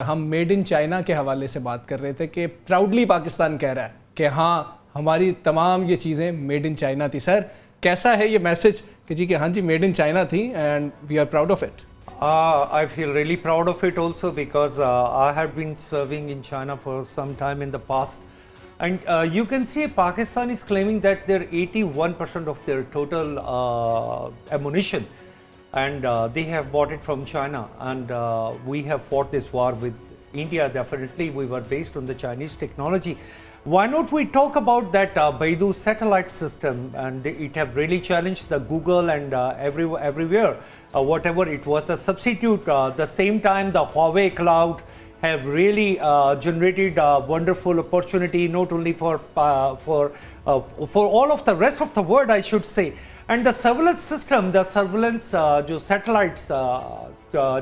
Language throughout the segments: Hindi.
हम मेड इन चाइना के हवाले से बात कर रहे थे कि प्राउडली पाकिस्तान कह रहा है कि हाँ हमारी तमाम ये चीज़ें मेड इन चाइना थी। सर कैसा है ये मैसेज कि जी कि हाँ जी मेड इन चाइना थी and we are proud of it? I feel really proud of it also because I have been serving in China for some time in the past. And you can see Pakistan is claiming that they're 81% of their total ammunition, and they have bought it from China. And we have fought this war with India. Definitely, we were based on the Chinese technology. Why not we talk about that Baidu satellite system, and it have really challenged the Google and everywhere, whatever it was the substitute. The same time the Huawei cloud have really generated a wonderful opportunity not only for all of the rest of the world, I should say. And the surveillance system, the surveillance जो satellites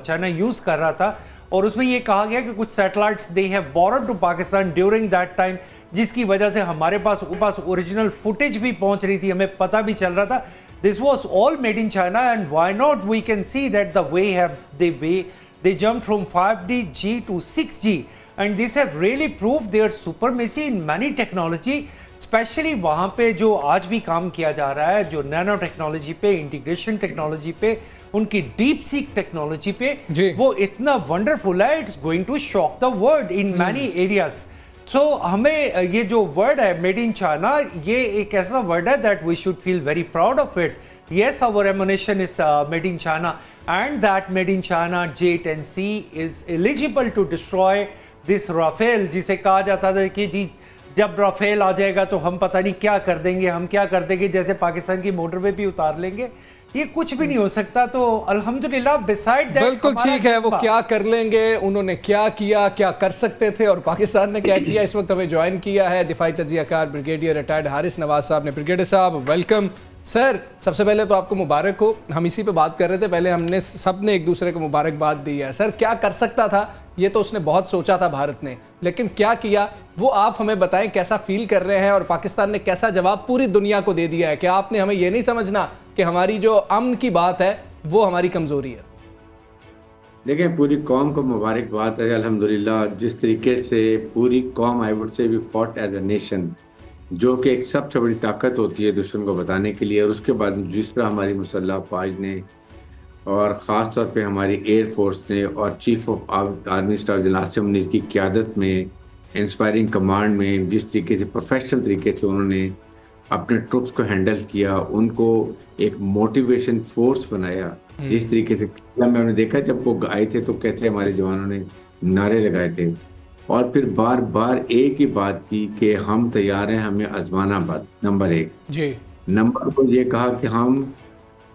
China use कर रहा था, और उसमें ये कहा गया कि कुछ satellites they have borrowed to Pakistan during that time, जिसकी वजह से हमारे पास ओरिजिनल फुटेज भी पहुंच रही थी, हमें पता भी चल रहा था. This was all made in China, and why not we can see that the way they jumped from 5G to 6G, and this have really proved their supremacy in many technology. Specially वहाँ पे जो आज भी काम किया जा रहा है, जो नैनो टेक्नोलॉजी पे, इंटीग्रेशन टेक्नोलॉजी पे, उनकी डीप सीक टेक्नोलॉजी पे, वो इतना वंडरफुल है, it's going to shock the world in many areas. So हमें ये जो वर्ड है मेड इन चाइना, ये एक ऐसा वर्ड है that we should feel very proud of it. Yes, our ammunition is made in China, and that made in China J-10C is eligible to destroy this Rafale, जिसे कहा जाता था कि जी जब राफेल आ जाएगा तो हम पता नहीं क्या कर देंगे, हम क्या कर देंगे, जैसे पाकिस्तान की मोटरवे भी उतार लेंगे. ये कुछ भी नहीं हो सकता. तो अल्हम्दुलिल्लाह बिसाइड दैट बिल्कुल ठीक है, वो क्या कर लेंगे, उन्होंने क्या किया, क्या कर सकते थे और पाकिस्तान ने क्या किया. इस वक्त हमें ज्वाइन किया है दिफाई तजियाकार ब्रिगेडियर रिटायर्ड हारिस नवाज साहब ने. ब्रिगेडियर साहब वेलकम. सर सबसे पहले तो आपको मुबारक हो, हम इसी पे बात कर रहे थे, पहले हमने सब ने एक दूसरे को मुबारकबाद दी है. सर क्या कर सकता था, ये तो उसने बहुत सोचा था भारत ने, लेकिन क्या किया वो आप हमें बताएं. कैसा फील कर रहे हैं और पाकिस्तान ने कैसा जवाब पूरी दुनिया को दे दिया है कि आपने हमें ये नहीं समझना कि हमारी जो अमन की बात है वो हमारी कमजोरी है. देखिए पूरी कौम को मुबारकबाद है. अल्हम्दुलिल्लाह जिस तरीके से पूरी कौम I would say we fought as a nation, जो कि एक सबसे बड़ी ताकत होती है दुश्मन को बताने के लिए, और उसके बाद जिस तरह हमारी मुसल्लह फौज ने और ख़ास तौर पे हमारी एयर फोर्स ने और chief of army staff general Asim Munir की क़यादत में, इंस्पायरिंग कमांड में, जिस तरीके से प्रोफेशनल तरीके से उन्होंने अपने ट्रुप्स को हैंडल किया, उनको एक मोटिवेशन फोर्स बनाया. जिस तरीके से हमने देखा जब वो आए थे तो कैसे हमारे जवानों ने नारे लगाए थे, और फिर बार बार एक ही बात की कि हम तैयार हैं, हमें आजमाना. बात नंबर 1 जी. नंबर 2 ये कहा कि हम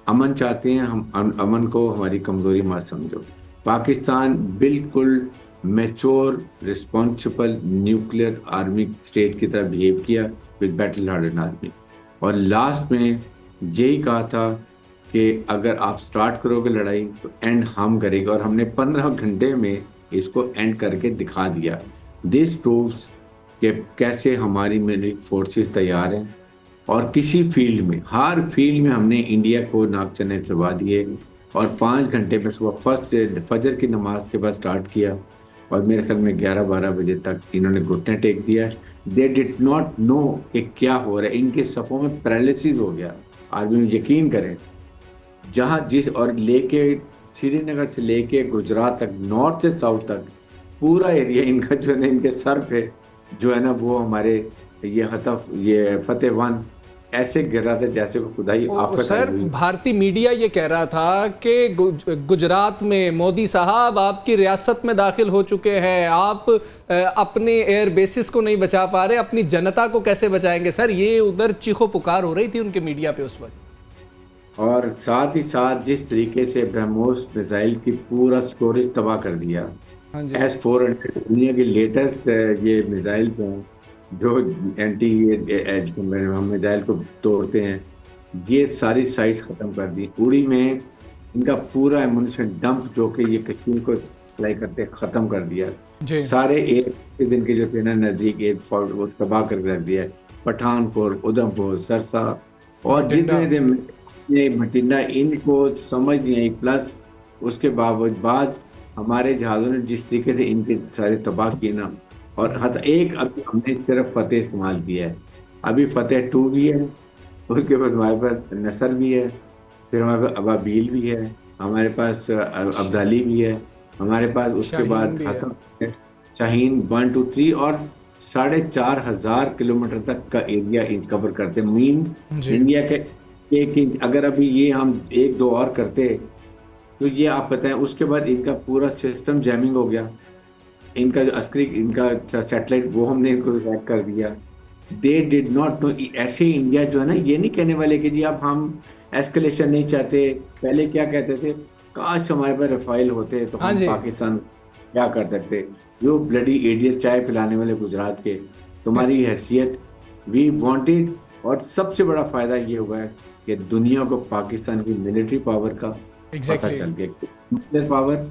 अमन चाहते हैं, हम अमन को हमारी कमजोरी मत समझो. पाकिस्तान बिल्कुल mature responsible nuclear army state की तरह बिहेव किया विद बैटल हार्डन आर्मी, और लास्ट में यही कहा था कि अगर आप स्टार्ट करोगे लड़ाई तो एंड हम करेंगे, और हमने 15 घंटे में इसको एंड करके दिखा दिया. दिस प्रूव्स कि कैसे हमारी मिलिट्री फोर्सेस तैयार हैं, और किसी फील्ड में, हर फील्ड में हमने इंडिया को नाक चने चबा दिए. और 5 घंटे में सुबह फर्स्ट से फजर की नमाज के बाद स्टार्ट किया, और मेरे ख्याल में 11-12 बजे तक इन्होंने घुटने टेक दिया. दे डिड नॉट नो कि क्या हो रहा है. इनके सफ़ों में पैरालिसिस हो गया. आर्मी में यकीन करें, जहाँ जिस और लेके श्रीनगर से लेके गुजरात तक, नॉर्थ से साउथ तक पूरा एरिया इनका जो है ना, इनके सर पे जो है ना वो हमारे ये हतफ, ये फतेहवान ऐसे गिर रहा था जैसे को खुदाई आफत. सर भारतीय मीडिया ये कह रहा था कि गुजरात में मोदी साहब आपकी रियासत में दाखिल हो चुके हैं, आप अपने एयर बेसिस को नहीं बचा पा रहे, अपनी जनता को कैसे बचाएंगे. सर ये उधर चीखो पुकार हो रही थी उनके मीडिया पे उस वक्त. और साथ ही साथ जिस तरीके से ब्रह्मोस मिसाइल की पूरा स्टोरेज तबाह कर दिया. S-400 दुनिया की लेटेस्ट ये मिसाइल जो एंटी मिसाइल को तोड़ते हैं, ये सारी साइट्स ख़त्म कर दी. उड़ी में इनका पूरा एमुनिशन डंप जो कि ये कश्मीर को सप्लाई करते ख़त्म कर दिया. सारे एक दिन के जो थे ना नज़दीक एयरपोर्ट वो तबाह कर रख दिया. पठानपुर, उधमपुर, सरसा और जितने बठिंडा, इनको समझ नहीं आई. प्लस उसके बाद हमारे जहाज़ों ने जिस तरीके से इनके सारे तबाह किए ना, और एक अभी हमने सिर्फ फतेह इस्तेमाल किया है। अभी फतेह 2 भी है, उसके बाद हमारे पास नसर भी है, फिर हमारे पास अबाबील भी है, हमारे पास अब्दाली भी है, हमारे पास उसके शाहीन बाद भी है। हतम है, शाहीन 1 2 3, और 4,500 किलोमीटर तक का एरिया कवर करते हैं। मीन्स जी इंडिया के 1 इंच, अगर अभी ये हम 1 2 और करते तो ये आप बताएं, उसके बाद इनका पूरा सिस्टम जैमिंग हो गया। इनका जो अस्करी इनका सैटेलाइट वो हमने इनको हैक कर दिया। They did not know. ऐसे ही इंडिया जो है ना, ये नहीं कहने वाले कि जी अब हम एस्केलेशन नहीं चाहते। पहले क्या कहते थे, काश हमारे पास रफाइल होते तो हाँ हम जी। पाकिस्तान क्या कर सकते। जो ब्लडी एडियट चाय पिलाने वाले गुजरात के, तुम्हारी हैसियत वी वांटेड। और सबसे बड़ा फायदा ये हुआ है कि दुनिया को पाकिस्तान की मिलिट्री पावर का पता एग्जैक्टली चल गया। न्यूक्लियर पावर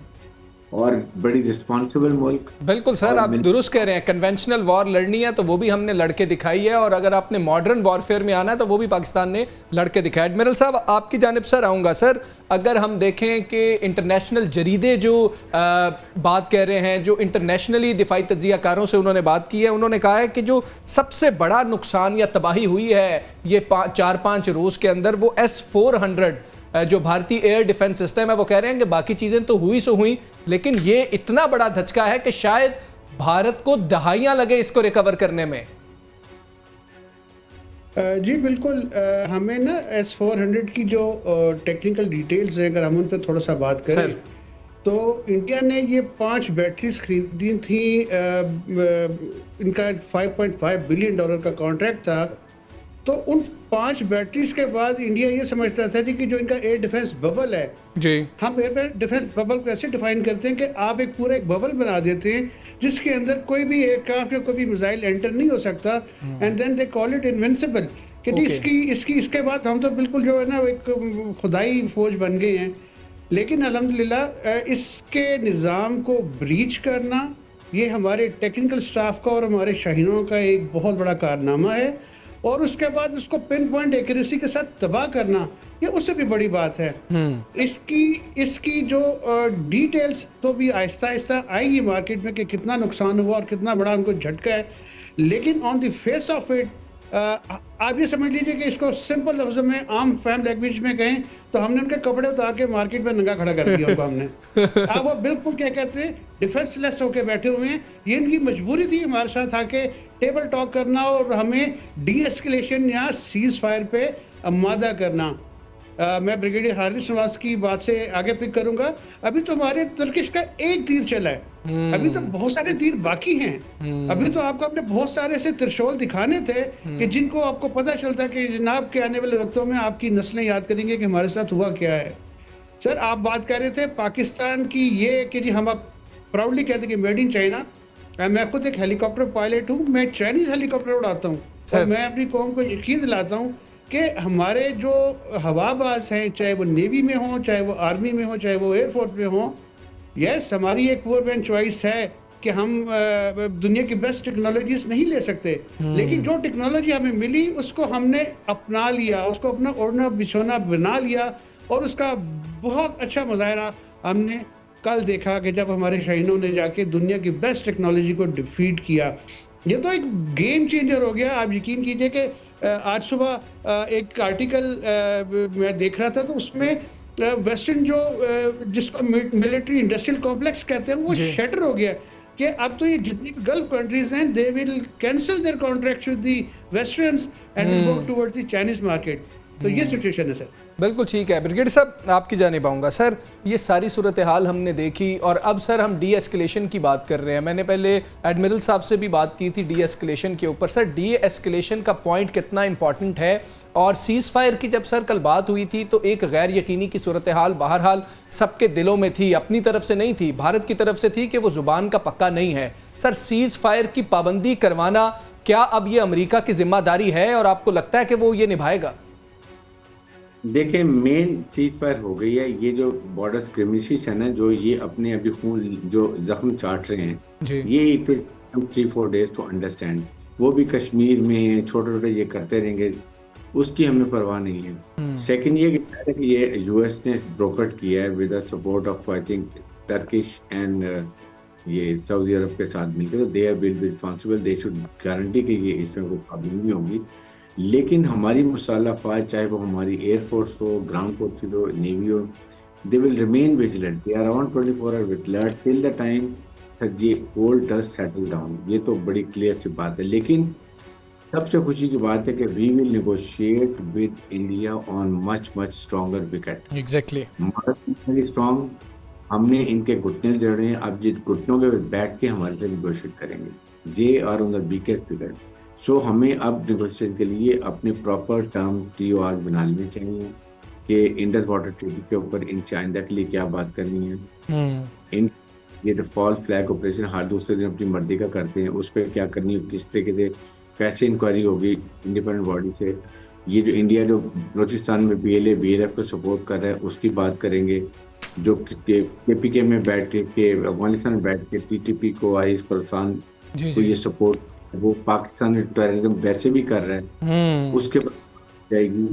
और बड़ी रिस्पॉन्सिबल मुल्क। बिल्कुल सर, और आप दुरुस्त कह रहे हैं। कन्वेंशनल वॉर लड़नी है तो वो भी हमने लड़के दिखाई है, और अगर आपने मॉडर्न वॉरफेयर में आना है तो वो भी पाकिस्तान ने लड़के दिखाया। एडमिरल साहब, आपकी जानिब सर आऊँगा। सर, अगर हम देखें कि इंटरनेशनल जरीदे जो बात कह रहे हैं, जो इंटरनेशनली दिफाई तज्जियाकारों से उन्होंने बात की है, उन्होंने कहा है कि जो सबसे बड़ा नुकसान या तबाही हुई है ये 4-5 रोज़ के अंदर, वो S-400 जो भारतीय एयर डिफेंस सिस्टम है, वो कह रहे हैं कि बाकी चीज़ें तो हुई सो हुई, लेकिन ये इतना बड़ा धचका है कि शायद भारत को दहाइयां लगे इसको रिकवर करने में। जी बिल्कुल। हमें ना S-400 की जो टेक्निकल डिटेल्स हैं, अगर हम उन पर थोड़ा सा बात करें सर। तो इंडिया ने ये 5 बैटरीज खरीदी थी। इनका $5.5 बिलियन का कॉन्ट्रैक्ट था। तो उन 5 बैटरीज के बाद इंडिया ये समझता था कि जो इनका एयर डिफेंस बबल है, जी हम एयर डिफेंस बबल को ऐसे डिफाइन करते हैं कि आप एक पूरा एक बबल बना देते हैं जिसके अंदर कोई भी एयरक्राफ्ट या कोई भी मिसाइल एंटर नहीं हो सकता, and then they call it invincible. कि Okay. इसके बाद हम तो बिल्कुल जो है ना एक खुदाई फौज बन गए हैं। लेकिन अल्हम्दुलिल्लाह इसके निज़ाम को ब्रीच करना, ये हमारे टेक्निकल स्टाफ का और हमारे शाहीनों का एक बहुत बड़ा कारनामा है, और उसके बाद उसको पिन पॉइंट एक्यूरेसी के साथ तबाह करना, ये उससे भी बड़ी बात है। इसकी जो डिटेल्स तो भी आहिस्ता आहिस्ता आएंगी मार्केट में कि कितना नुकसान हुआ और कितना बड़ा उनको झटका है। लेकिन on the face of it, आप ये समझ लीजिए कि इसको सिंपल लफ्जों में आम फैम लैंग्वेज में कहें तो हमने उनके कपड़े उतार के मार्केट में नंगा खड़ा कर दिया उनको हमने। अब वो बिल्कुल क्या कहते हैं, डिफेंसलेस होके बैठे हुए हैं। ये इनकी मजबूरी थी हमारे साथ आके टेबल टॉक करना और हमें डी एस्केलेशन या सीज फायर पे आमादा करना। मैं ब्रिगेडियर हारिस नवाज की बात से आगे पिक करूंगा। अभी तो हमारे तुर्किश का एक तीर चला है, अभी तो बहुत सारे तीर बाकी हैं। अभी तो आपको अपने बहुत सारे से त्रिशूल दिखाने थे कि जिनको आपको पता चलता है कि जनाब के आने वाले वक्तों में आपकी नस्लें याद करेंगे कि हमारे साथ हुआ क्या है। सर, आप बात कर रहे थे पाकिस्तान की, ये कि जी हम आप प्राउडली कहते हैं कि मेड इन चाइना। मैं खुद एक हेलीकॉप्टर पायलट हूँ, मैं चाइनीज हेलीकॉप्टर उड़ाता हूँ, और मैं अपनी कौम को यकीन दिलाता हूँ कि हमारे जो हवाबाज हैं, चाहे वो नेवी में हो, चाहे वो आर्मी में हो, चाहे वो एयरफोर्स में हो, यस हमारी एक पुअर मैन चॉइस है कि हम दुनिया की बेस्ट टेक्नोलॉजीज नहीं ले सकते, लेकिन जो टेक्नोलॉजी हमें मिली उसको हमने अपना लिया, उसको अपना ओढ़ना बिछोना बना लिया, और उसका बहुत अच्छा मुजाहरा हमने कल देखा कि जब हमारे शाहीनों ने जाके दुनिया की बेस्ट टेक्नोलॉजी को डिफीट किया। ये तो एक गेम चेंजर हो गया। आप यकीन कीजिए कि आज सुबह एक आर्टिकल मैं देख रहा था, तो उसमें वेस्टर्न जो जिसको मिलिट्री इंडस्ट्रियल कॉम्प्लेक्स कहते हैं, वो शटर हो गया कि अब तो ये जितनी भी गल्फ कंट्रीज हैं, they will cancel their contracts with the westerns and will go towards the Chinese market. तो ये सिचुएशन है सर। बिल्कुल ठीक है। ब्रिगेडियर साहब, आपकी जानिब आऊँगा। सर, ये सारी सूरत हाल हमने देखी, और अब सर हम डी एस्केलेशन की बात कर रहे हैं। मैंने पहले एडमिरल साहब से भी बात की थी डी एस्केलेशन के ऊपर। सर, डी एस्केलेशन का पॉइंट कितना इंपॉर्टेंट है, और सीज़ फायर की जब सर कल बात हुई थी तो एक गैर यकीनी की सूरत हाल बहरहाल सबके दिलों में थी, अपनी तरफ से नहीं थी, भारत की तरफ से थी कि वो ज़ुबान का पक्का नहीं है। सर, सीज़ फायर की पाबंदी करवाना, क्या अब ये अमेरिका की जिम्मेदारी है, और आपको लगता है कि वो ये निभाएगा? देखें, मेन सीज फायर हो गई है। ये जो बॉर्डर स्क्रिमिशेस है ना, जो ये अपने अभी खून जो जख्म चाट रहे हैं, ये it will 3-4 days to understand. वो भी कश्मीर में छोटे छोटे ये करते रहेंगे, उसकी हमें परवाह नहीं है। सेकंड ये कि ये यूएस ने ब्रोकट किया है with the support of I think Turkish and ये सऊदी अरब के साथ मिलकर, तो they will be responsible, they should guarantee कि ये इसमें कोई प्रॉब्लम नहीं होगी। लेकिन हमारी मुसल्लह फ़ौज, चाहे वो हमारी एयरफोर्स हो, ग्राउंड फोर्सेज हो, नेवी हो, they will remain vigilant, they are on 24 hour vigilant till the time that ये होल डज सेटल डाउन। ये तो बड़ी क्लियर सी बात है। लेकिन सबसे खुशी की बात है कि we will negotiate with India on much much stronger wicket. Exactly, very strong. हमने इनके घुटने जड़े हैं, अब जिस घुटनों के बैठ के हमारे से नेगोशिएट करेंगे, they are on the weakest wicket. So हमें अब नेगोशिएशन के लिए अपने प्रॉपर टर्म TORs बना लेने चाहिए कि इंडस वाटर ट्रीटी के ऊपर इनसे आइंदा के लिए क्या बात करनी है। इन ये जो फॉल्स फ्लैग ऑपरेशन हर दूसरे दिन अपनी मर्जी का करते हैं, उस पर क्या करनी है, किस तरीके से कैसे इंक्वायरी होगी इंडिपेंडेंट बॉडी से। ये जो इंडिया जो बलोचिस्तान में BLA BLF को सपोर्ट कर रहा है उसकी बात करेंगे। जो KPK में बैठ के अफगानिस्तान में बैठ के TTP को आइस फरसान को ये सपोर्ट, वो पाकिस्तान में टेररिज्म वैसे भी कर रहा है, उसके बाद जाएगी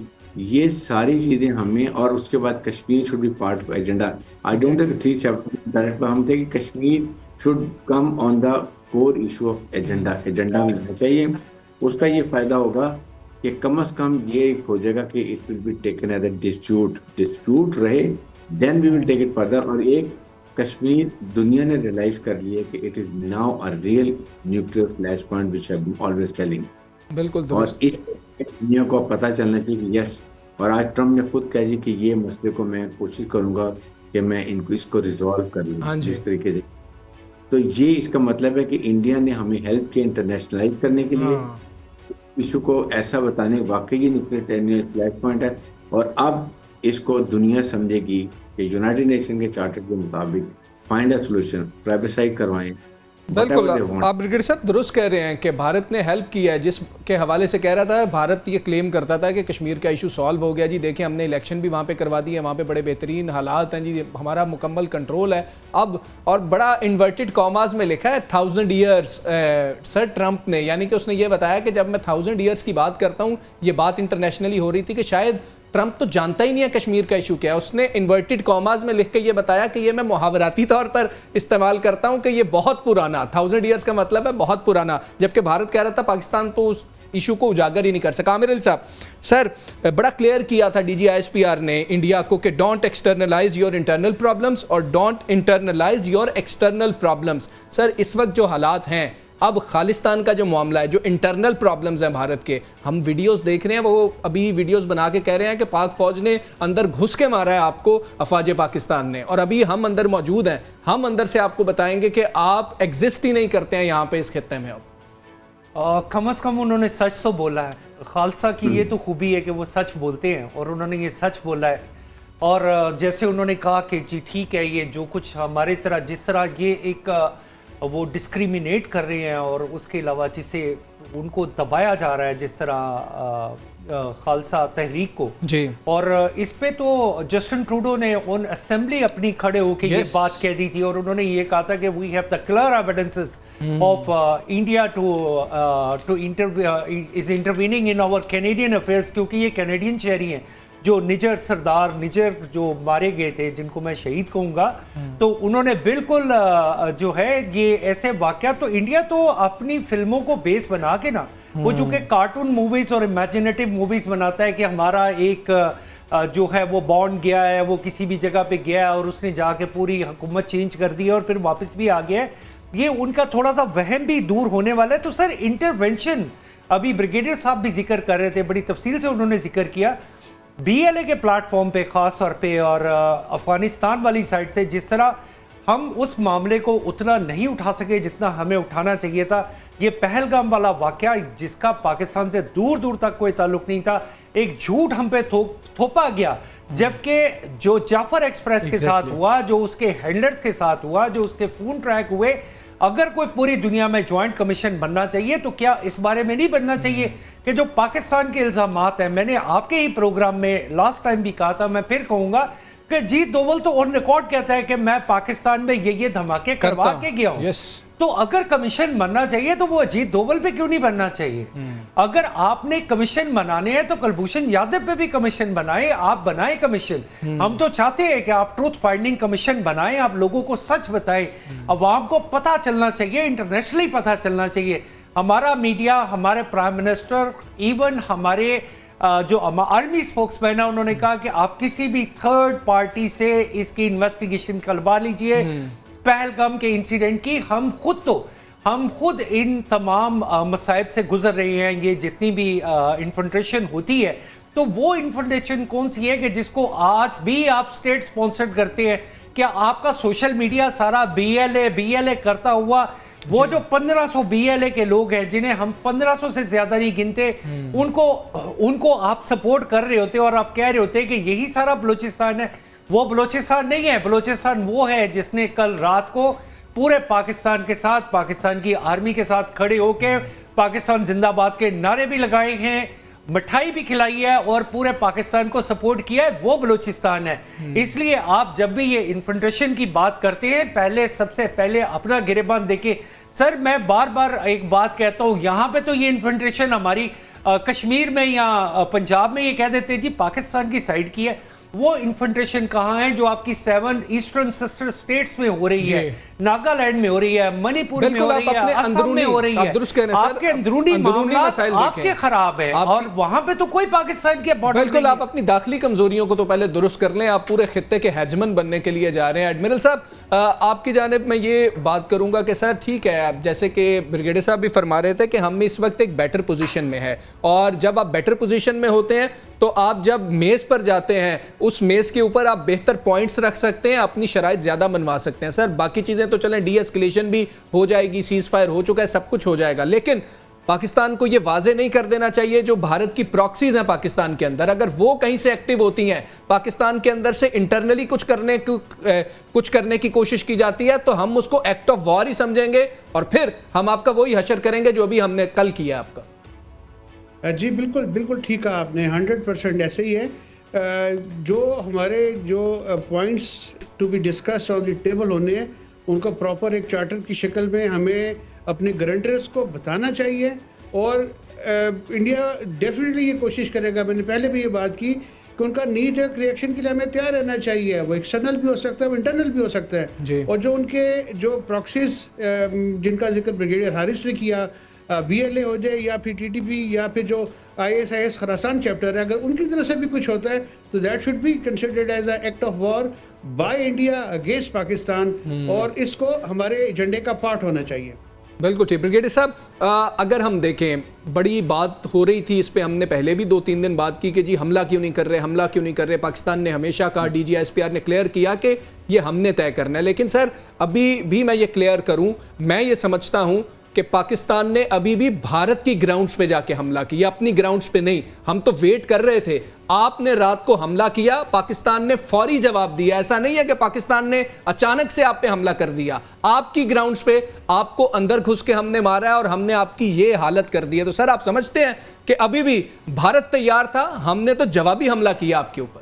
ये सारी चीजें हमें। और उसके बाद Kashmir should be part of agenda. I don't think 3 chapter direct पर हम थे कि Kashmir should come on the core issue of agenda में रहना चाहिए। उसका ये फायदा होगा कि कम से कम ये हो जाएगा कि it will be taken as a dispute रहे, then we will take it further. और एक कश्मीर दुनिया ने रियलाइज कर लिया कि it is now a real nuclear flash point which I am always telling. बिल्कुल। और इस दुनिया को पता चलना चाहिए कि यस, और आज ट्रम्प ने खुद कह दिया कि ये मसले को मैं कोशिश करूंगा कि मैं इसको रिजॉल्व कर लूँ जिस तरीके से। तो ये इसका मतलब है कि इंडिया ने हमें हेल्प किया इंटरनेशनलाइज करने के लिए, इशू को ऐसा बताने वाकई ये न्यूक्लियर फ्लैश पॉइंट है। और अब इसको दुनिया समझेगी कि यूनाइटेड नेशन के चार्टर के मुताबिक फाइंड अ सॉल्यूशन, प्लेबिसाइड करवाएं। बिल्कुल, आप ब्रिगेडियर साहब दुरुस्त कह रहे हैं कि भारत ने हेल्प किया है। जिसके हवाले से कह रहा था, भारत ये क्लेम करता था कि कश्मीर का इशू सॉल्व हो गया जी, देखिए हमने इलेक्शन भी वहाँ पे करवा दी है, वहाँ पे बड़े बेहतरीन हालात हैं जी, हमारा मुकम्मल कंट्रोल है अब। और बड़ा इन्वर्टेड कॉमास में लिखा है 1000 ईयर्स सर ट्रंप ने, यानी कि उसने ये बताया कि जब मैं 1000 ईयर्स की बात करता हूँ, ये बात इंटरनेशनली हो रही थी कि शायद ट्रंप तो जानता ही नहीं है कश्मीर का इशू क्या है। उसने इन्वर्टेड कॉमास में लिख के ये बताया कि ये मैं मुहावराती तौर पर इस्तेमाल करता हूं कि ये बहुत पुराना, 1000 ईयर्स का मतलब है बहुत पुराना, जबकि भारत कह रहा था पाकिस्तान तो उस इशू को उजागर ही नहीं कर सका। आमिर अली साहब, सर बड़ा क्लियर किया था DG ISPR ने इंडिया को कि don't externalise your internal problems और don't internalise your external problems. Sir इस वक्त जो हालात हैं, अब खालिस्तान का जो मामला है, जो इंटरनल प्रॉब्लम्स हैं भारत के, हम वीडियोस देख रहे हैं, वो अभी वीडियोस बना के कह रहे हैं कि पाक फौज ने अंदर घुस के मारा है आपको, अफवाज पाकिस्तान ने, और अभी हम अंदर मौजूद हैं, हम अंदर से आपको बताएंगे कि आप एग्जिस्ट ही नहीं करते हैं यहाँ पे इस खित्ते में। अब कम से कम उन्होंने सच तो बोला है। खालसा की ये तो खूबी है कि वो सच बोलते हैं, और उन्होंने ये सच बोला है। और जैसे उन्होंने कहा कि जी ठीक है, ये जो कुछ हमारे तरह, जिस तरह ये एक वो डिस्क्रिमिनेट कर रहे हैं, और उसके अलावा जिसे उनको दबाया जा रहा है जिस तरह खालसा तहरीक को जी। और इस पे तो जस्टिन ट्रूडो ने ऑन असेंबली अपनी खड़े होकर ये बात कह दी थी, और उन्होंने ये कहा था कि we have the clear evidences of India to is intervening in our Canadian affairs, क्योंकि ये कैनेडियन शहरी हैं जो निजर सरदार निजर जो मारे गए थे, जिनको मैं शहीद कहूँगा। तो उन्होंने बिल्कुल जो है ये ऐसे वाक़यात, तो इंडिया तो अपनी फिल्मों को बेस बना के ना, वो चूँकि कार्टून मूवीज़ और इमेजिनेटिव मूवीज़ बनाता है कि हमारा एक जो है वो बॉन्ड गया है, वो किसी भी जगह पे गया है और उसने जाके पूरी हुकूमत चेंज कर दी है और फिर वापस भी आ गया है, ये उनका थोड़ा सा वहम भी दूर होने वाला है। तो सर इंटरवेंशन, अभी ब्रिगेडियर साहब भी जिक्र कर रहे थे, बड़ी तफसील से उन्होंने जिक्र किया BLA के प्लेटफॉर्म पे ख़ास तौर पे, और अफ़गानिस्तान वाली साइड से जिस तरह हम उस मामले को उतना नहीं उठा सके जितना हमें उठाना चाहिए था। ये पहलगाम वाला वाक़या जिसका पाकिस्तान से दूर दूर तक कोई ताल्लुक नहीं था, एक झूठ हम पे थोपा गया, जबकि जो जाफर एक्सप्रेस के साथ हुआ, जो उसके हैंडलर्स के साथ हुआ, जो उसके फ़ोन ट्रैक हुए, अगर कोई पूरी दुनिया में ज्वाइंट कमीशन बनना चाहिए तो क्या इस बारे में नहीं बनना चाहिए कि जो पाकिस्तान के इल्ज़ामात हैं, मैंने आपके ही प्रोग्राम में लास्ट टाइम भी कहा था, मैं फिर कहूँगा कि जीत दोवल तो ऑन रिकॉर्ड कहता है कि मैं पाकिस्तान में ये धमाके करवा के गया हूँ। तो अगर कमीशन बनना चाहिए तो वो अजीत डोभाल पे क्यों नहीं बनना चाहिए? अगर आपने कमीशन बनाने हैं तो कुलभूषण यादव पे भी कमीशन बनाए, आप बनाए कमीशन। हम तो चाहते हैं कि आप ट्रूथ फाइंडिंग कमीशन बनाएं, आप लोगों को सच बताएं, अवाम को पता चलना चाहिए, इंटरनेशनली पता चलना चाहिए। हमारा मीडिया, हमारे प्राइम मिनिस्टर, इवन हमारे जो आर्मी स्पोक्समैन है, उन्होंने कहा कि आप किसी भी थर्ड पार्टी से इसकी इन्वेस्टिगेशन करवा लीजिए पहलगाम के इंसिडेंट की। हम खुद इन तमाम मसाइब से गुजर रहे हैं। ये जितनी भी इन्फिल्ट्रेशन होती है, तो वो इन्फिल्ट्रेशन कौन सी है कि जिसको आज भी आप स्टेट स्पॉन्सर्ड करते हैं? क्या आपका सोशल मीडिया सारा बीएलए करता हुआ, वो जो 1500 बीएलए के लोग हैं जिन्हें हम 1500 से ज्यादा नहीं गिनते, उनको आप सपोर्ट कर रहे होते और आप कह रहे होते कि यही सारा बलूचिस्तान है? वो बलूचिस्तान नहीं है। बलूचिस्तान वो है जिसने कल रात को पूरे पाकिस्तान के साथ, पाकिस्तान की आर्मी के साथ खड़े होकर पाकिस्तान जिंदाबाद के नारे भी लगाए हैं, मिठाई भी खिलाई है और पूरे पाकिस्तान को सपोर्ट किया है। वो बलूचिस्तान है। इसलिए आप जब भी ये इन्फिल्ट्रेशन की बात करते हैं, सबसे पहले अपना गिरेबान देखिए। सर, मैं बार बार एक बात कहता हूं, यहां पे तो ये इन्फिल्ट्रेशन हमारी कश्मीर में या पंजाब में ये कह देते हैं जी पाकिस्तान की साइड की है। वो इन्फिल्ट्रेशन कहां है जो आपकी 7 ईस्टर्न सिस्टर स्टेट्स में हो रही है, नागालैंड में हो रही है, मणिपुर में हो रही है, असम में हो रही है। आपके अंदरूनी मसाइल आपके खराब है और वहां पे तो कोई पाकिस्तान के बॉर्डर। बिल्कुल, आप अपनी दाखिली कमजोरियों को तो पहले दुरुस्त कर लें। आप पूरे खित्ते के हेजमन बनने के लिए जा रहे हैं। एडमिरल साहब, आपकी जानिब मैं ये बात करूंगा कि सर ठीक है, जैसे कि ब्रिगेडियर साहब भी फरमा रहे थे कि हम इस वक्त एक बेटर पोजीशन में है, और जब आप बेटर पोजीशन में होते हैं तो आप जब मेज पर जाते हैं, उस मेज के ऊपर आप बेहतर पॉइंट्स रख सकते हैं, अपनी शराइत ज्यादा मनवा सकते हैं। सर, बाकी चीजें तो चलें, डी एस्केलेशन भी हो जाएगी, सीज फायर हो चुका है, सब कुछ हो जाएगा, लेकिन पाकिस्तान को यह वाजे नहीं कर देना चाहिए जो भारत की प्रॉक्सीज हैं पाकिस्तान के अंदर, अगर वो कहीं से एक्टिव होती हैं, पाकिस्तान के अंदर से इंटरनली कुछ करने की कोशिश की जाती है, तो हम उसको एक्ट ऑफ वॉर ही समझेंगे और फिर हम आपका वही हशर करेंगे जो अभी हमने कल किया आपका। जी बिल्कुल बिल्कुल ठीक कहा आपने, 100% ऐसे ही है। जो हमारे जो points to be discussed on the table होने हैं, उनको प्रॉपर एक चार्टर की शक्ल में हमें अपने गारंटर्स को बताना चाहिए, और इंडिया डेफिनेटली ये कोशिश करेगा। मैंने पहले भी ये बात की कि उनका नीड रिएक्शन के लिए हमें तैयार रहना चाहिए। वो एक्सटर्नल भी हो सकता है, वो इंटरनल भी हो सकता है। और जो उनके जो प्रॉक्सीज जिनका जिक्र ब्रिगेडियर हारिस ने किया, बीएलए हो जाए या फिर टीटीपी या फिर जो आईएसआईएस खरासान चैप्टर है, अगर उनकी तरफ से भी कुछ होता है तो that should be considered as a act of war by India against Pakistan, और इसको हमारे एजेंडे का पार्ट होना चाहिए। बिल्कुल ठीक। ब्रिगेडियर साहब, अगर हम देखें, बड़ी बात हो रही थी इस पे, हमने पहले भी 2-3 दिन बात की कि जी हमला क्यों नहीं कर रहे। पाकिस्तान ने हमेशा कहा, डीजीआईएसपीआर ने क्लियर किया कि ये हमने तय करना है। लेकिन सर, अभी भी मैं ये क्लियर करूं, मैं ये समझता हूं कि पाकिस्तान ने अभी भी भारत की ग्राउंड्स पे जाके हमला किया, अपनी ग्राउंड्स पे नहीं। हम तो वेट कर रहे थे, आपने रात को हमला किया, पाकिस्तान ने फौरी जवाब दिया। ऐसा नहीं है कि पाकिस्तान ने अचानक से आप पे हमला कर दिया, आपकी ग्राउंड्स पे आपको अंदर घुस के हमने मारा है और हमने आपकी ये हालत कर दी है। तो सर, आप समझते हैं कि अभी भी भारत तैयार था, हमने तो जवाबी हमला किया आपके ऊपर?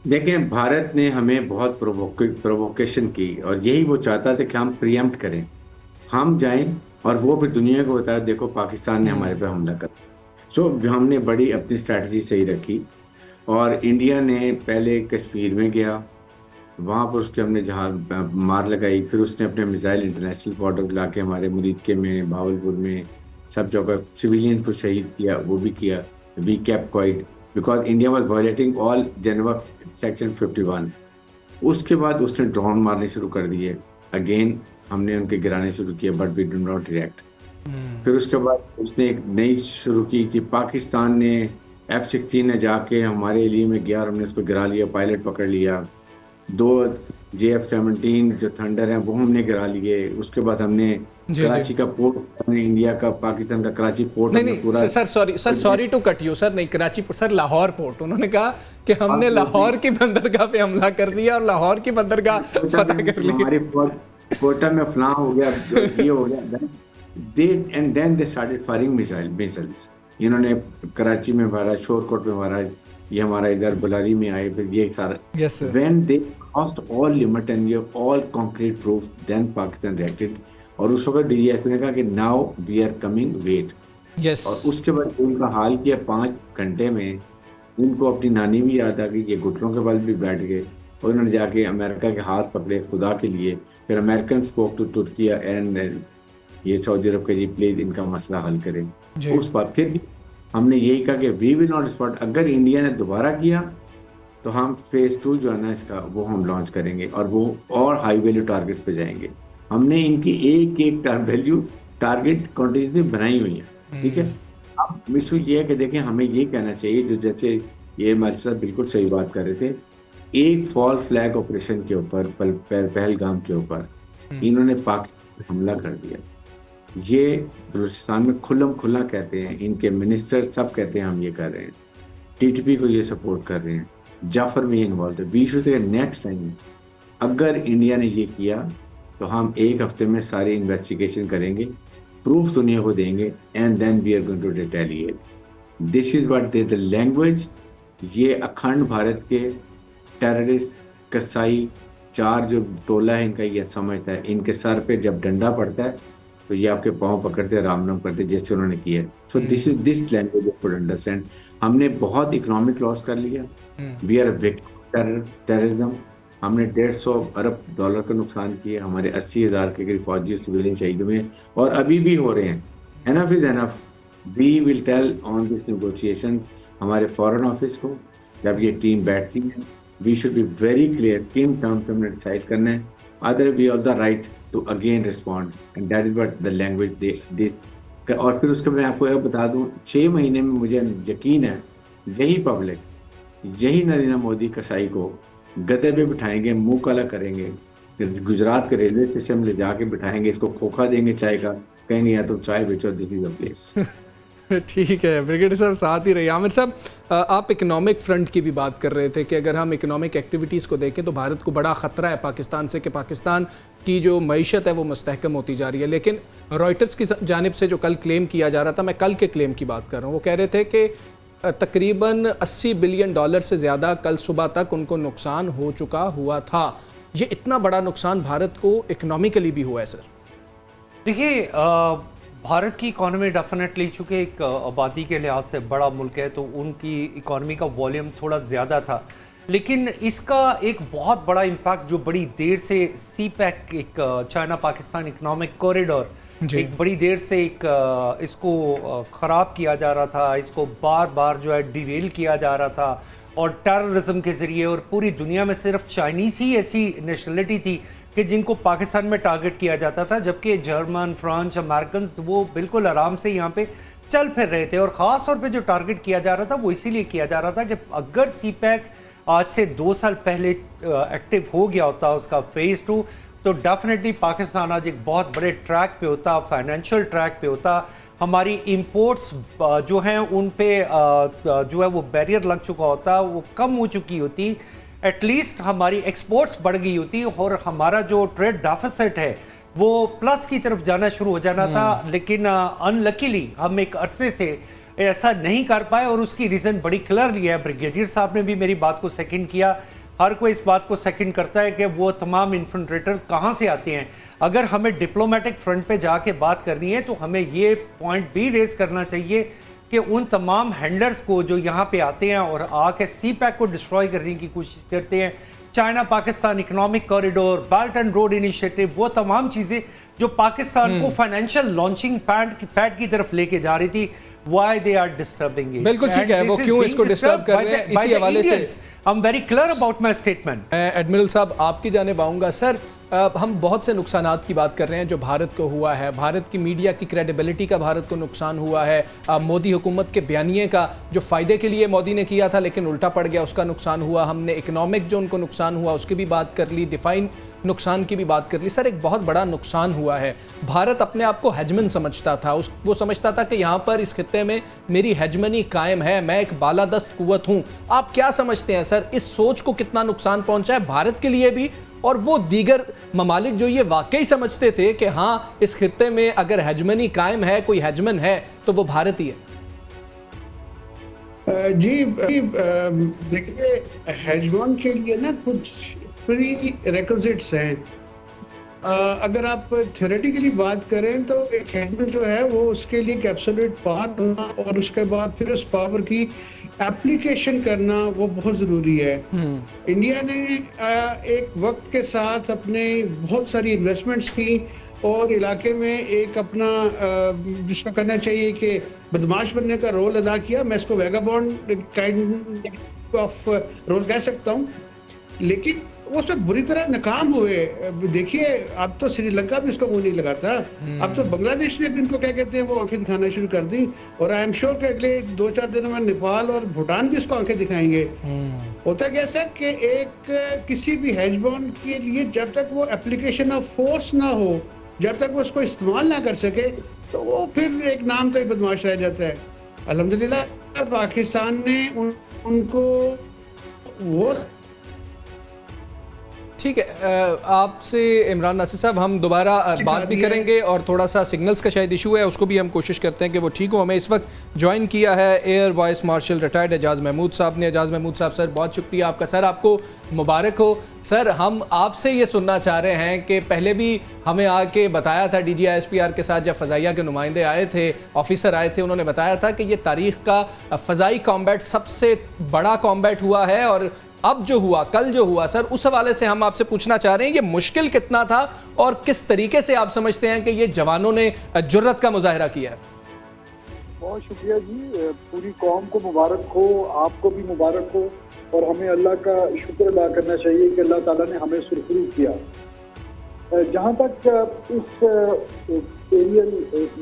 देखें, भारत ने हमें बहुत प्रोवोकेशन की, और यही वो चाहता था कि हम प्रीएम्प्ट करें, हम जाएं और वो फिर दुनिया को बताया देखो पाकिस्तान ने हमारे पे हमला कर। सो हमने बड़ी अपनी स्ट्रैटेजी सही रखी, और इंडिया ने पहले कश्मीर में गया, वहाँ पर उसके हमने जहाज मार लगाई, फिर उसने अपने मिसाइल इंटरनेशनल बॉर्डर ला के हमारे मुरीदके में, भावलपुर में, सब जगह सिविलियंस को शहीद किया, वो भी किया। We kept quite because India was violating all Geneva section 51। उसके बाद उसने ड्रोन मारने शुरू कर दिए, अगेन हमने उनके गिराने शुरू किए, but we do not react. फिर उसके बाद उसने एक नई शुरू की कि पाकिस्तान ने F-16 ने जाके हमारे एरिया में गया और हमने उसको गिरा लिया, पायलट पकड़ लिया। 2 JF-17 जो थंडर हैं वो हमने गिरा लिए। उसके बाद हमने कराची का पोर्ट, हमने इंडिया का, पाकिस्तान का कराची पोर्ट पूरा। Sir sorry to cut you, sir नहीं Karachi port, sir Lahore port. उन्होंने कहा कि हमने लाहौर की बंदरगाह पे हमला कर दिया और लाहौर की बंदरगाह फतह कर ली। हमारे कोटा में फलां हो गया, ये हो गया। And then they started firing missiles. इन्होंने कराची में मारा, शोरकोट में मारा, ये हमारा इधर बुलारी में आए, फिर ये सारा। When they crossed all limit and you have all concrete proof, then Pakistan reacted. और उस वक्त डीजीएसपी ने कहा कि now we are coming, wait. Yes. और उसके बाद उनका हाल किया 5 घंटे में, उनको अपनी नानी भी याद आ गई, ये घुटनों के बल भी बैठ गए और उन्होंने जाके अमेरिका के हाथ पकड़े खुदा के लिए। फिर American spoke to Turkey and ये सऊदी अरब के जी प्लीज इनका मसला हल करें। उस बात फिर भी हमने यही कहा कि वी विल नॉट स्पॉट, अगर इंडिया ने दोबारा किया तो हम फेज 2 जो है ना इसका वो हम लॉन्च करेंगे और वो और हाई वैल्यू टारगेट्स पे जाएंगे। हमने इनकी एक एक वैल्यू टारगेट क्वांटिटी बनाई हुई है, ठीक है। अब मिशू ये है कि देखें, हमें ये कहना चाहिए, जो जैसे ये मालिक साहब बिल्कुल सही बात कर रहे थे, एक फॉल फ्लैग ऑपरेशन के ऊपर पहलगाम के ऊपर इन्होंने पाकिस्तान पर हमला कर दिया। ये बलूचिस्तान में खुल्लम खुल्ला कहते हैं, इनके मिनिस्टर सब कहते हैं हम ये कर रहे हैं, टीटीपी को ये सपोर्ट कर रहे हैं, जाफर में इन्वॉल्व है। बीच से नेक्स्ट टाइम अगर इंडिया ने ये किया तो हम एक हफ्ते में सारी इन्वेस्टिगेशन करेंगे, प्रूफ दुनिया को देंगे, and then we are going to retaliate. This is what the language. ये अखंड भारत के टेररिस्ट कसाई 4 जो टोला है इनका ये समझता है, इनके सर पे जब डंडा पड़ता है तो ये आपके पाँव पकड़ते राम नाम करते, जैसे उन्होंने किया। So this is this language you should understand. हमने बहुत इकोनॉमिक लॉस कर लिया, वी आर विक्टिम टेररिज्म। हमने 150 अरब डॉलर का नुकसान किया, हमारे 80,000 के करीब फौजी सिविलियन शहीद हुए और अभी भी हो रहे हैं। Enough is enough. We will tell on this negotiations हमारे फॉरेन ऑफिस को, जब ये टीम बैठती है we should be very clear किन टर्म्स हमने डिसाइड करना है, other we all the right to again respond, and that is what the language this. और फिर उसके मैं आपको यह बता दूं, 6 महीने में मुझे यकीन है यही पब्लिक, यही नरेंद्र मोदी कसाई को गधे पे बिठाएंगे, मुंह काला करेंगे, फिर गुजरात के रेलवे स्टेशन में ले जाके बिठाएंगे, इसको खोखा देंगे चाय का, कहेंगे या तो चाय बेचो, दिस इज द प्लेस। ठीक है ब्रिगेडियर साहब, साथ ही रहिए। आमिर साहब, आप इकोनॉमिक फ्रंट की भी बात कर रहे थे कि अगर हम इकोनॉमिक एक्टिविटीज़ को देखें तो भारत को बड़ा ख़तरा है पाकिस्तान से, कि पाकिस्तान की जो मईशत है वो मुस्तहकम होती जा रही है। लेकिन रॉयटर्स की जानिब से जो कल क्लेम किया जा रहा था, मैं कल के क्लेम की बात कर रहा हूँ, वो कह रहे थे कि तकरीबन $80 बिलियन से ज़्यादा कल सुबह तक उनको नुकसान हो चुका हुआ था। ये इतना बड़ा नुकसान भारत को इकोनॉमिकली भी हुआ है सर? देखिए, भारत की इकॉनमी डेफिनेटली, चूँकि एक आबादी के लिहाज से बड़ा मुल्क है तो उनकी इकॉनमी का वॉल्यूम थोड़ा ज़्यादा था, लेकिन इसका एक बहुत बड़ा इम्पैक्ट जो बड़ी देर से CPEC, एक चाइना पाकिस्तान इकोनॉमिक कॉरिडोर, एक बड़ी देर से एक इसको ख़राब किया जा रहा था, इसको बार बार जो है डिरेल किया जा रहा था, और टेररिज्म के ज़रिए, और पूरी दुनिया में सिर्फ चाइनीज़ ही ऐसी नेशनलिटी थी कि जिनको पाकिस्तान में टारगेट किया जाता था, जबकि जर्मन, फ्रांस, अमेरिकन वो बिल्कुल आराम से यहाँ पे चल फिर रहे थे। और ख़ास तौर पे जो टारगेट किया जा रहा था वो इसीलिए किया जा रहा था कि अगर CPEC आज से 2 साल पहले एक्टिव हो गया होता उसका फेज़ 2, तो डेफिनेटली पाकिस्तान आज एक बहुत बड़े ट्रैक पे होता, फाइनेंशियल ट्रैक पे होता। हमारी इंपोर्ट्स जो हैं उन पे जो है वो बैरियर लग चुका होता, वो कम हो चुकी होती, एटलीस्ट हमारी एक्सपोर्ट्स बढ़ गई होती, और हमारा जो ट्रेड डेफिसिट है वो प्लस की तरफ जाना शुरू हो जाना था। लेकिन अनलकीली हम एक अरसे से ऐसा नहीं कर पाए, और उसकी रीज़न बड़ी क्लियरली है। ब्रिगेडियर साहब ने भी मेरी बात को सेकंड किया, हर कोई इस बात को सेकंड करता है कि वो तमाम इन्फिल्ट्रेटर कहाँ से आते हैं। अगर हमें डिप्लोमेटिक फ्रंट पे जाके बात करनी है तो हमें ये पॉइंट भी रेज करना चाहिए कि उन तमाम हैंडलर्स को जो यहाँ पे आते हैं और आके CPEC को डिस्ट्रॉय करने की कोशिश करते हैं, China Pakistan economic corridor, belt and road initiative, वो तमाम चीज़ें जो पाकिस्तान को फाइनेंशियल लॉन्चिंग पैड की तरफ लेके जा रही थी, why they are disturbing it? बिल्कुल ठीक है, वो क्यों इसको डिस्टर्ब कर रहे हैं, इसी हवाले से I'm very clear about my statement. Admiral साहब, आपकी जानिब आऊँगा। सर, हम बहुत से नुकसानात की बात कर रहे हैं जो भारत को हुआ है, भारत की मीडिया की क्रेडिबिलिटी का भारत को नुकसान हुआ है, मोदी हुकूमत के बयानिए का जो फ़ायदे के लिए मोदी ने किया था लेकिन उल्टा पड़ गया, उसका नुकसान हुआ। हमने इकनॉमिक जो उनको नुकसान हुआ उसकी भी बात कर ली, दिफाई नुकसान की भी बात कर ली। सर, एक बहुत बड़ा नुकसान हुआ है। भारत अपने आप को हेजमन समझता था, वो समझता था कि यहाँ पर इस खित्ते में मेरी हेजमनी कायम है, मैं एक बालादस्त कुव्वत हूँ। आप क्या समझते हैं सर, इस सोच को कितना नुकसान पहुँचा है भारत के लिए भी, और वो दीगर ममालिक जो ये वाकई समझते थे कि हाँ इस खित्ते में अगर हेजमनी कायम है, कोई हेजमन है तो वो भारत ही है? जी देखिए, हेजमन के लिए ना कुछ प्री रिक्विजिट्स हैं। अगर आप थ्योरेटिकली बात करें तो एक हेडमैन जो है वो उसके लिए एब्सोल्यूट पावर होना और उसके बाद फिर उस पावर की एप्लीकेशन करना वो बहुत ज़रूरी है। इंडिया ने एक वक्त के साथ अपने बहुत सारी इन्वेस्टमेंट्स की और इलाके में एक अपना जिसको कहना चाहिए कि बदमाश बनने का रोल अदा किया। मैं इसको वैगाबॉन्ड काइंड ऑफ रोल कह सकता हूँ, लेकिन वो उसमें बुरी तरह नाकाम हुए। देखिए अब तो श्रीलंका भी उसको मुंह नहीं लगाता, अब तो बांग्लादेश ने इनको क्या कहते हैं वो आंखें दिखाना शुरू कर दी, और आई एम श्योर कि अगले 2-4 दिनों में नेपाल और भूटान भी इसको आंखें दिखाएंगे। होता क्या सर कि एक किसी भी हेज बॉन्ड के लिए जब तक वो एप्लीकेशन ऑफ फोर्स ना हो, जब तक वो उसको इस्तेमाल ना कर सके, तो वो फिर एक नाम का ही बदमाश रह जाता है। अल्हम्दुलिल्लाह पाकिस्तान ने उनको वो ठीक है। आपसे इमरान नासिर साहब हम दोबारा बात भी करेंगे और थोड़ा सा सिग्नल्स का शायद इशू है, उसको भी हम कोशिश करते हैं कि वो ठीक हो। हमें इस वक्त ज्वाइन किया है air vice marshal retired Ejaz Mahmood साहब ने। एजाज महमूद साहब सर बहुत शुक्रिया आपका। सर आपको मुबारक हो। सर हम आपसे ये सुनना चाह रहे हैं कि पहले भी हमें आके बताया था DGISPR के साथ जब फ़ज़ाइया के नुमाइंदे आए थे, ऑफिसर आए थे, उन्होंने बताया था कि ये तारीख़ का फ़ज़ाई कॉम्बैट सबसे बड़ा कॉम्बैट हुआ है। और अब जो हुआ, कल जो हुआ सर, उस हवाले से हम आपसे पूछना चाह रहे हैं ये मुश्किल कितना था और किस तरीके से आप समझते हैं कि ये जवानों ने जुर्रत का मुजाहरा किया है? बहुत शुक्रिया जी। पूरी कौम को मुबारक हो, आपको भी मुबारक हो, और हमें अल्लाह का शुक्र अदा करना चाहिए कि अल्लाह ताला ने हमें सुरखरू किया। जहाँ तक इस एरियल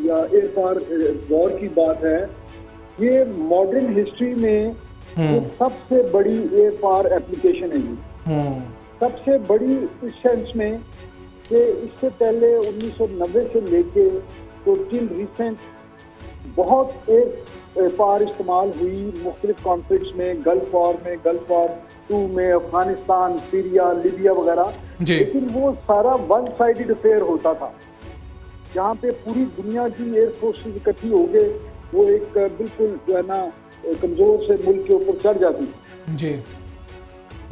या एयर पार वॉर की बात है, ये मॉडर्न हिस्ट्री में ये सबसे बड़ी एयर पार एप्लीकेशन है जी। सबसे बड़ी इस सेंस में कि इससे पहले 1990 से लेके तो टिल रिसेंट बहुत एयर पार इस्तेमाल हुई मुख्तलिफ कॉन्फ्लिक्ट्स में, गल्फ वॉर में, गल्फ वॉर 2 में, अफगानिस्तान, सीरिया, लीबिया वगैरह। लेकिन वो सारा वन साइडेड अफेयर होता था, जहाँ पे पूरी दुनिया की एयर फोर्सेस इकट्ठी हो गए, वो एक बिल्कुल जो है ना कमजोर से मुल्क के ऊपर चढ़ जाती जी।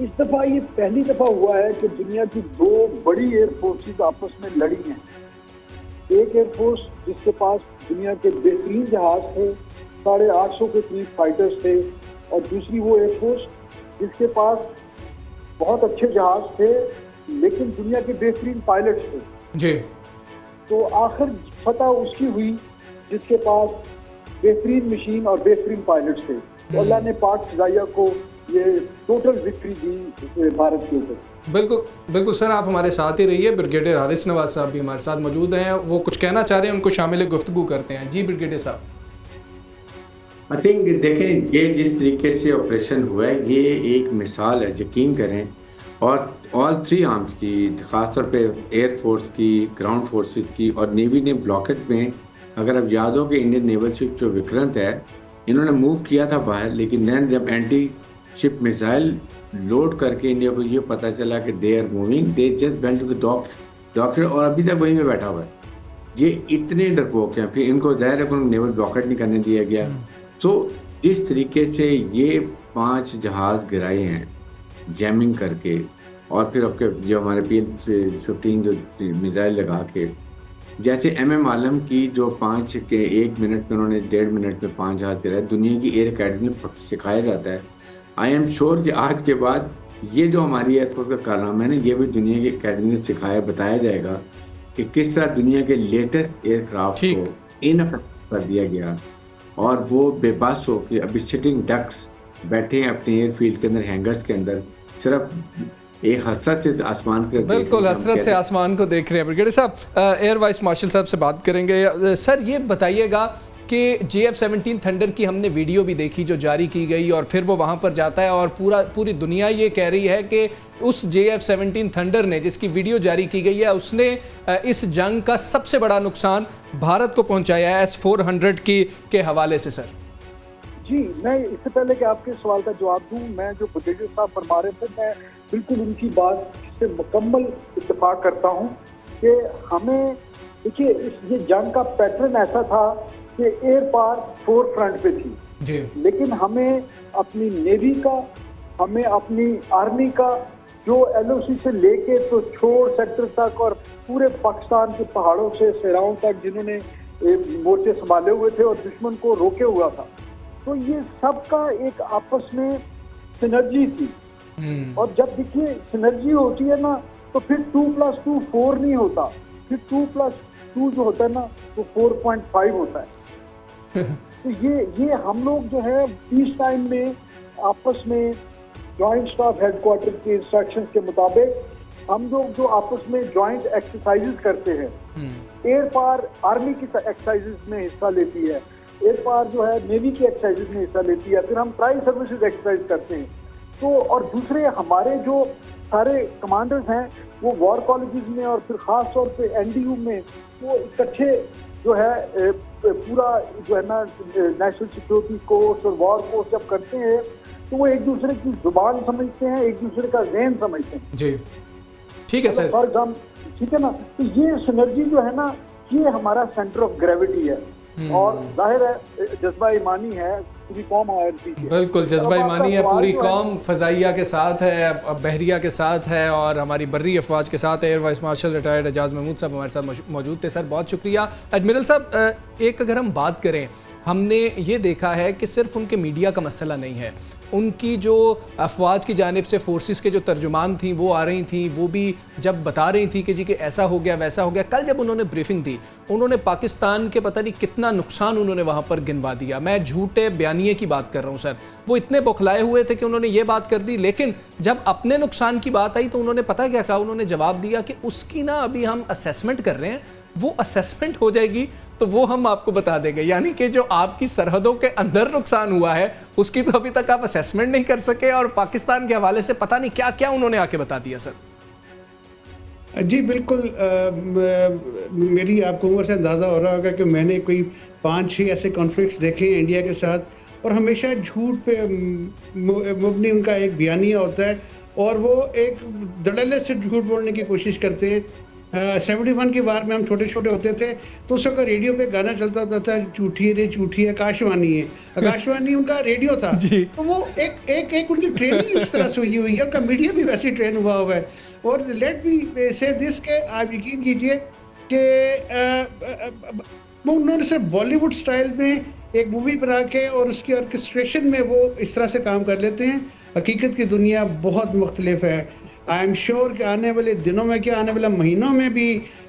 इस दफा ये पहली दफा हुआ है कि दुनिया की 2 बड़ी एयर फोर्सेस आपस में लड़ी हैं। एक एयर फोर्स जिसके पास दुनिया के बेहतरीन जहाज थे, 850 के करीब फाइटर्स थे, और दूसरी वो एयर फोर्स जिसके पास बहुत अच्छे जहाज थे लेकिन दुनिया के बेहतरीन पायलट्स थे जी। तो आखिर फतह उसकी हुई जिसके पास बेहतरीन मशीन और बेहतरीन पायलट्स थे। तो अल्लाह ने पाक फ़ज़ाइया को ये टोटल विक्ट्री दी भारत के ऊपर। बिल्कुल बिल्कुल सर, आप हमारे साथ ही रहिए। ब्रिगेडियर हारिस नवाज साहब भी हमारे साथ मौजूद हैं, वो कुछ कहना चाह रहे हैं, उनको शामिल गुफ्तगू करते हैं। जी ब्रिगेडियर साहब। आई थिंक देखें ये जिस तरीके से ऑपरेशन हुआ है ये एक मिसाल है, यकीन करें। और ऑल 3 आर्म्स की, ख़ासतौर पे एयर फोर्स की, ग्राउंड फोर्सेस की और नेवी ने ब्लॉकेट में, अगर अब याद हो कि इंडियन नेवल शिप जो विक्रांत है, इन्होंने मूव किया था बाहर, लेकिन नैन जब एंटी शिप मिसाइल लोड करके इंडिया को ये पता चला कि they are moving, they just went to the doctor, और अभी तक वहीं में बैठा हुआ है। ये इतने डरपोक हैं, फिर इनको ज़ाहिर है कि नेवल ब्लॉकेट नहीं करने दिया गया। तो इस तरीके से ये 5 जहाज़ गिराए हैं जैमिंग करके, और फिर आपके जो हमारे PL-15 जो मिसाइल लगा के, जैसे MM आलम की जो 5 के 1 मिनट में उन्होंने 1.5 मिनट में 5 जहाज गिराए, दुनिया की एयर अकेडमी में सिखाया जाता है। आई एम श्योर कि आज के बाद ये जो हमारी एयरफोर्स का कारनामा है ना, ये भी दुनिया की अकेडमी में सिखाया बताया जाएगा कि किस तरह दुनिया के लेटेस्ट एयरक्राफ्ट को इनफेक्ट कर दिया गया, और वो बेबस हो कि अभी सिटिंग डक्स बैठे हैं अपने एयरफील्ड के अंदर, हैंगर्स के अंदर, सिर्फ एक हसरत से आसमान के, बिल्कुल हसरत से आसमान को देख रहे हैं। ब्रिगेडियर साहब, एयर वाइस मार्शल साहब से बात करेंगे। सर ये बताइएगा कि JF-17 थंडर की हमने वीडियो भी देखी जो जारी की गई, और फिर वो वहाँ पर जाता है और पूरी दुनिया ये कह रही है कि उस JF-17 थंडर ने, जिसकी वीडियो जारी की गई है, उसने इस जंग का सबसे बड़ा नुकसान भारत को पहुँचाया है S-400 के हवाले से। सर जी, मैं इससे पहले कि आपके सवाल का जवाब दूं, मैं जो ब्रिगेडियर साहब फरमा रहे थे, मैं बिल्कुल उनकी बात से मुकम्मल इत्तेफाक करता हूं कि हमें देखिए ये जंग का पैटर्न ऐसा था कि एयर पार फोर फ्रंट पे थी जी। लेकिन हमें अपनी नेवी का, हमें अपनी आर्मी का जो LOC से लेके तो छोड़ सेक्टर तक और पूरे पाकिस्तान के पहाड़ों से सेराओं तक जिन्होंने मोर्चे संभाले हुए थे और दुश्मन को रोके हुआ था, तो ये सबका एक आपस में सिनर्जी थी। और जब देखिए सिनर्जी होती है ना, तो फिर 2+2 4 नहीं होता, फिर 2+2 जो होता है ना वो 4.5 होता है। तो ये हम लोग जो है पीस टाइम में आपस में जॉइंट स्टाफ हेडक्वार्टर के इंस्ट्रक्शंस के मुताबिक हम लोग जो आपस में जॉइंट एक्सरसाइजेस करते हैं, एयर पावर आर्मी की एक्सरसाइजेस में हिस्सा लेती है, एयर पावर जो है नेवी की एक्सरसाइजेस में हिस्सा लेती है, फिर हम ट्राई सर्विसेज एक्सरसाइज करते हैं। तो और दूसरे हमारे जो सारे कमांडर्स हैं वो वॉर कॉलेजेस में और फिर खास तौर पे NDU में वो इकट्ठे जो है पूरा जो है ना नेशनल सिक्योरिटी कोर्स और वॉर कोर्स जब करते हैं तो वो एक दूसरे की जुबान समझते हैं, एक दूसरे का ज़हन समझते हैं। जी ठीक है सर। फॉर एग्जाम्पल, ठीक है ना, तो ये सिनर्जी जो है ना ये हमारा सेंटर ऑफ ग्रेविटी है और जाहिर है जज्बा ईमानी है पूरी कौम आरती की। बिल्कुल जज्बा ईमानी है, पूरी कौम फजाइया के साथ है, बहरिया के साथ है और हमारी बर्री अफवाज के साथ है। Air vice marshal retired Ejaz Mahmood साहब हमारे साथ मौजूद थे। सर बहुत शुक्रिया। एडमिरल साहब, एक अगर हम बात करें, हमने ये देखा है कि सिर्फ उनके मीडिया का मसला नहीं है, उनकी जो अफवाज की जानिब से फोर्सेस के जो तर्जुमान थी वो आ रही थी, वो भी जब बता रही थी कि जी कि ऐसा हो गया वैसा हो गया। कल जब उन्होंने ब्रीफिंग दी, उन्होंने पाकिस्तान के पता नहीं कितना नुकसान उन्होंने वहाँ पर गिनवा दिया। मैं झूठे बयानिए की बात कर रहा हूँ सर, वो इतने बौखलाए हुए थे कि उन्होंने ये बात कर दी, लेकिन जब अपने नुकसान की बात आई तो उन्होंने पता क्या कहा, उन्होंने जवाब दिया कि उसकी ना अभी हम असेसमेंट कर रहे हैं, वो असेसमेंट हो जाएगी तो वो हम आपको बता देंगे। यानी कि जो आपकी सरहदों के अंदर नुकसान हुआ है उसकी तो अभी तक आप असेसमेंट नहीं कर सके और पाकिस्तान के हवाले से पता नहीं क्या क्या उन्होंने आके बता दिया। सर जी बिल्कुल, मेरी आपको उम्र से अंदाज़ा हो रहा होगा कि मैंने कोई 5-6 ऐसे कॉन्फ्लिक्ट्स देखे हैं इंडिया के साथ और हमेशा झूठ पे मुबनी उनका एक बयानिया होता है और वो एक धड़ल्ले से झूठ बोलने की कोशिश करते हैं। 71 के बार में हम छोटे छोटे होते थे तो उस वक्त रेडियो पे गाना चलता होता था, झूठी रे झूठी आकाशवाणी है, आकाशवाणी उनका रेडियो था। तो वो एक उनकी ट्रेनिंग इस तरह से हुई है, उनका मीडिया भी वैसे ट्रेन हुआ है। और लेट मी से दिस के आप यकीन कीजिए कि उन्होंने सिर्फ बॉलीवुड स्टाइल में एक मूवी बना के और उसकी ऑर्केस्ट्रेशन में वो इस तरह से काम कर लेते हैं। हकीकत की दुनिया बहुत मुख्तलिफ है। आई एम श्योर कि आने वाले दिनों में क्या आने वाले महीनों में भी